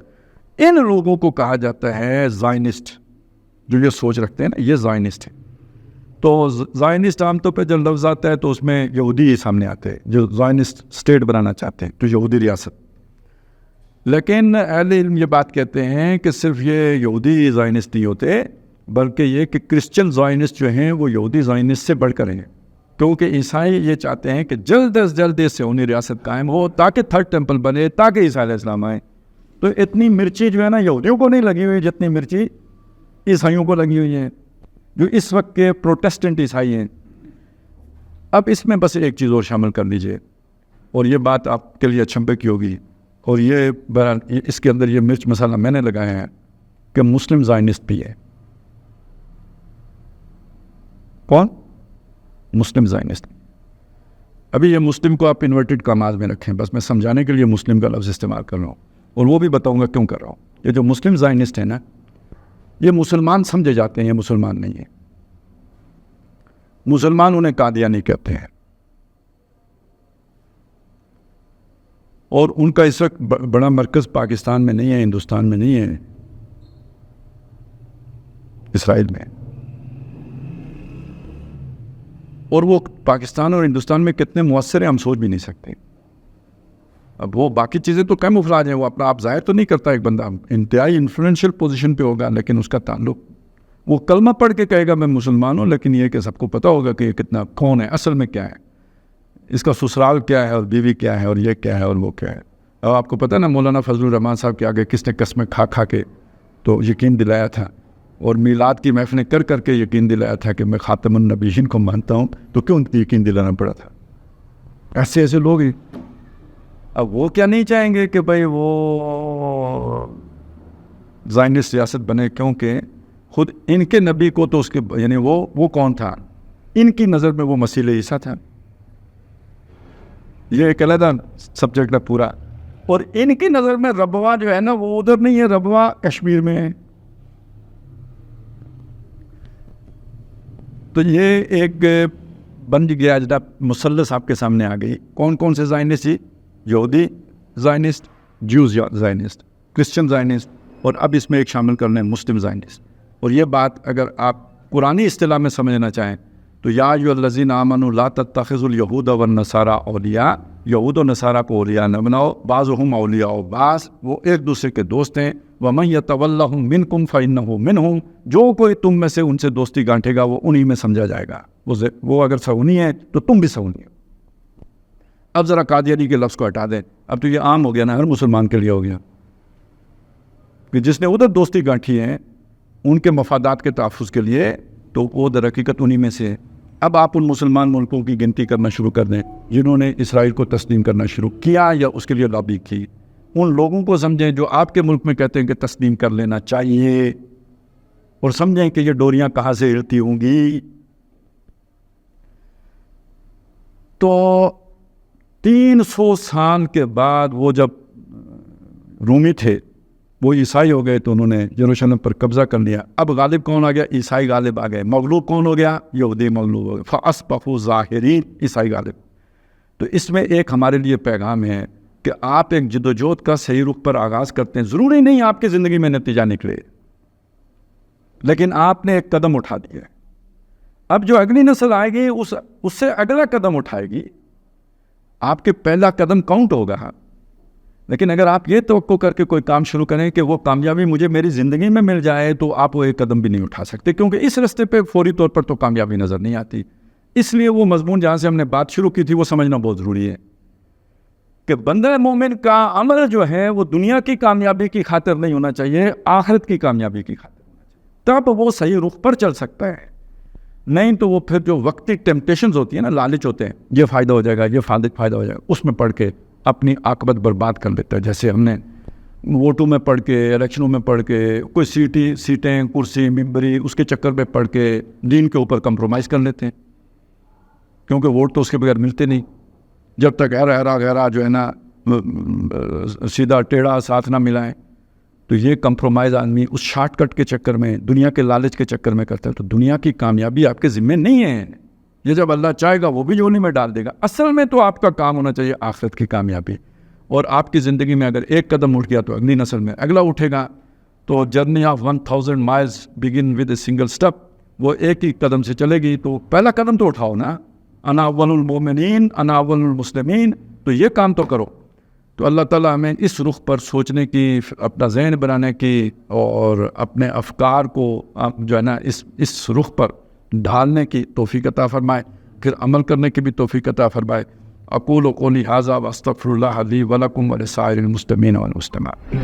ان لوگوں کو کہا جاتا ہے زائنسٹ، جو یہ سوچ رکھتے ہیں نا یہ زائنسٹ ہے. تو زائنسٹ عام طور پہ جب لفظ آتا ہے تو اس میں یہودی ہی سامنے آتے ہیں جو زائنسٹ اسٹیٹ بنانا چاہتے ہیں، تو یہودی ریاست. لیکن اہل علم یہ بات کہتے ہیں کہ صرف یہ یہودی زائنسٹ نہیں ہوتے، بلکہ یہ کہ کرسچن زائنسٹ جو ہیں وہ یہودی زائنسٹ سے بڑھ کر ہیں، کیونکہ عیسائی یہ چاہتے ہیں کہ جلد از جلد سے انہیں ریاست قائم ہو تاکہ تھرڈ ٹیمپل بنے، تاکہ عیسیٰ علیہ السلام آئیں. تو اتنی مرچی جو ہے نا یہودیوں کو نہیں لگی ہوئی جتنی مرچی عیسائیوں کو لگی ہوئی ہیں، جو اس وقت کے پروٹیسٹنٹ عیسائی ہیں. اب اس میں بس ایک چیز اور شامل کر لیجئے، اور یہ بات آپ کے لیے چھمپے کی ہوگی، اور یہ اس کے اندر یہ مرچ مسالہ میں نے لگایا ہے کہ مسلم زائنسٹ بھی ہے. کون؟ مسلم زائنسٹ. ابھی یہ مسلم کو آپ انورٹڈ کاماز میں رکھیں، بس میں سمجھانے کے لیے مسلم کا لفظ استعمال کر رہا ہوں، اور وہ بھی بتاؤں گا کیوں کر رہا ہوں. یہ جو مسلم زائنسٹ ہیں نا، یہ مسلمان سمجھے جاتے ہیں، یہ مسلمان نہیں ہیں. مسلمان انہیں قادیانی کہتے ہیں، اور ان کا اس وقت بڑا مرکز پاکستان میں نہیں ہے، ہندوستان میں نہیں ہے، اسرائیل میں. اور وہ پاکستان اور ہندوستان میں کتنے مؤثر ہیں ہم سوچ بھی نہیں سکتے. اب وہ باقی چیزیں تو کم افراد ہیں، وہ اپنا آپ ظاہر تو نہیں کرتا، ایک بندہ انتہائی انفلوئنشل پوزیشن پہ ہوگا، لیکن اس کا تعلق، وہ کلمہ پڑھ کے کہے گا میں مسلمان ہوں، لیکن یہ کہ سب کو پتہ ہوگا کہ یہ کتنا کون ہے، اصل میں کیا ہے، اس کا سسرال کیا ہے، اور بیوی کیا ہے، اور یہ کیا ہے، اور وہ کیا ہے. اب آپ کو پتہ نا مولانا فضل الرحمان صاحب کے آگے کس نے قسمیں کھا کھا کے تو یقین دلایا تھا. اور میلاد کی محفلیں کر کر کے یقین دلایا تھا کہ میں خاتم النبیین کو مانتا ہوں، تو کیوں یقین دلانا پڑا تھا؟ ایسے ایسے لوگ ہیں۔ اب وہ کیا نہیں چاہیں گے کہ بھائی وہ زائنسٹ ریاست بنے، کیونکہ خود ان کے نبی کو تو اس کے یعنی وہ کون تھا؟ ان کی نظر میں وہ مسیح عیسیٰ تھا۔ یہ ایک علیحدہ سبجیکٹ ہے پورا۔ اور ان کی نظر میں ربوہ جو ہے نا وہ ادھر نہیں ہے، ربوہ کشمیر میں ہے۔ تو یہ ایک بن گیا جناب مثلث آپ کے سامنے آ گئی۔ کون کون سے زائنسٹ جی؟ یہودی زائنسٹ، جیوز زائنسٹ، کرسچن زائنسٹ، اور اب اس میں ایک شامل کرنا ہے مسلم زائنسٹ۔ اور یہ بات اگر آپ قرآنی اصطلاح میں سمجھنا چاہیں تو یا ایھا الذین آمنوا لا تتخذوا اليہود والنصارى اولیاء، یہود و نصارہ کو اولیاء نہ بناؤ، بعضهم اولیاء، بعض وہ ایک دوسرے کے دوست ہیں، ومن یتولہم منکم فانہ منہم، جو کوئی تم میں سے ان سے دوستی گانٹھے گا وہ انہی میں سمجھا جائے گا، وہ اگر سہونی ہے تو تم بھی سہونی ہو۔ اب ذرا قادیانی کے لفظ کو ہٹا دیں، اب تو یہ عام ہو گیا نا، ہر مسلمان کے لیے ہو گیا کہ جس نے ادھر دوستی گانٹھی ہے ان کے مفادات کے تحفظ کے لیے، تو وہ در حقیقت انہی میں سے ہے۔ اب آپ ان مسلمان ملکوں کی گنتی کرنا شروع کر دیں جنہوں نے اسرائیل کو تسلیم کرنا شروع کیا یا اس کے لیے لابی کی۔ ان لوگوں کو سمجھیں جو آپ کے ملک میں کہتے ہیں کہ تسلیم کر لینا چاہیے، اور سمجھیں کہ یہ ڈوریاں کہاں سے ہلتی ہوں گی۔ تو 300 سال کے بعد وہ جب رومی تھے وہ عیسائی ہو گئے تو انہوں نے یروشلم پر قبضہ کر لیا۔ اب غالب کون آ گیا؟ عیسائی غالب آ گئے۔ مغلوب کون ہو گیا؟ یہودی مغلوب ہو گئے۔ فَأَصْبَحُوا ظَاهِرِينَ، عیسائی غالب۔ تو اس میں ایک ہمارے لیے پیغام ہے کہ آپ ایک جدوجہد کا صحیح رخ پر آغاز کرتے ہیں، ضروری نہیں آپ کی زندگی میں نتیجہ نکلے، لیکن آپ نے ایک قدم اٹھا دیا ہے۔ اب جو اگلی نسل آئے گی اس سے اگلا قدم اٹھائے گی، آپ کے پہلا قدم کاؤنٹ ہوگا۔ لیکن اگر آپ یہ توقع کر کے کوئی کام شروع کریں کہ وہ کامیابی مجھے میری زندگی میں مل جائے، تو آپ وہ ایک قدم بھی نہیں اٹھا سکتے، کیونکہ اس راستے پہ فوری طور پر تو کامیابی نظر نہیں آتی۔ اس لیے وہ مضمون جہاں سے ہم نے بات شروع کی تھی وہ سمجھنا بہت ضروری ہے کہ بندہ مومن کا عمل جو ہے وہ دنیا کی کامیابی کی خاطر نہیں ہونا چاہیے، آخرت کی کامیابی کی خاطر ہونا چاہیے، تب وہ صحیح رخ پر چل سکتا ہے۔ نہیں تو وہ پھر جو وقتی ٹیمپٹیشنز ہوتی ہیں نا، لالچ ہوتے ہیں، یہ فائدہ ہو جائے گا، یہ فائدہ ہو جائے گا، اس میں پڑھ کے اپنی عاقبت برباد کر لیتا ہے۔ جیسے ہم نے ووٹوں میں پڑھ کے، الیکشنوں میں پڑھ کے، کوئی سیٹیں، کرسی، ممبری، اس کے چکر میں پڑھ کے دین کے اوپر کمپرومائز کر لیتے ہیں، کیونکہ ووٹ تو اس کے بغیر ملتے نہیں، جب تک گہرا جو ہے نا سیدھا ٹیڑھا ساتھ نہ ملائیں۔ تو یہ کمپرومائز آدمی اس شارٹ کٹ کے چکر میں، دنیا کے لالچ کے چکر میں کرتا ہے، تو دنیا کی کامیابی آپ کے ذمہ نہیں ہے، یہ جب اللہ چاہے گا وہ بھی جھولی میں ڈال دے گا۔ اصل میں تو آپ کا کام ہونا چاہیے آخرت کی کامیابی، اور آپ کی زندگی میں اگر ایک قدم اٹھ گیا تو اگلی نسل میں اگلا اٹھے گا۔ تو journey of 1000 miles begin with a single step، وہ ایک ہی قدم سے چلے گی، تو پہلا قدم تو اٹھاؤ نا، انا اول المؤمنین انا اول المسلمین، تو یہ کام تو کرو۔ تو اللہ تعالیٰ ہمیں اس رخ پر سوچنے کی، اپنا ذہن بنانے کی، اور اپنے افکار کو جو ہے نا اس رخ پر ڈھالنے کی توفیق عطا فرمائے، پھر عمل کرنے کی بھی توفیق عطا فرمائے۔ اقول قولی ھذا واستغفر اللہ لی ولکم ولسائر المسلمین والمسلمات۔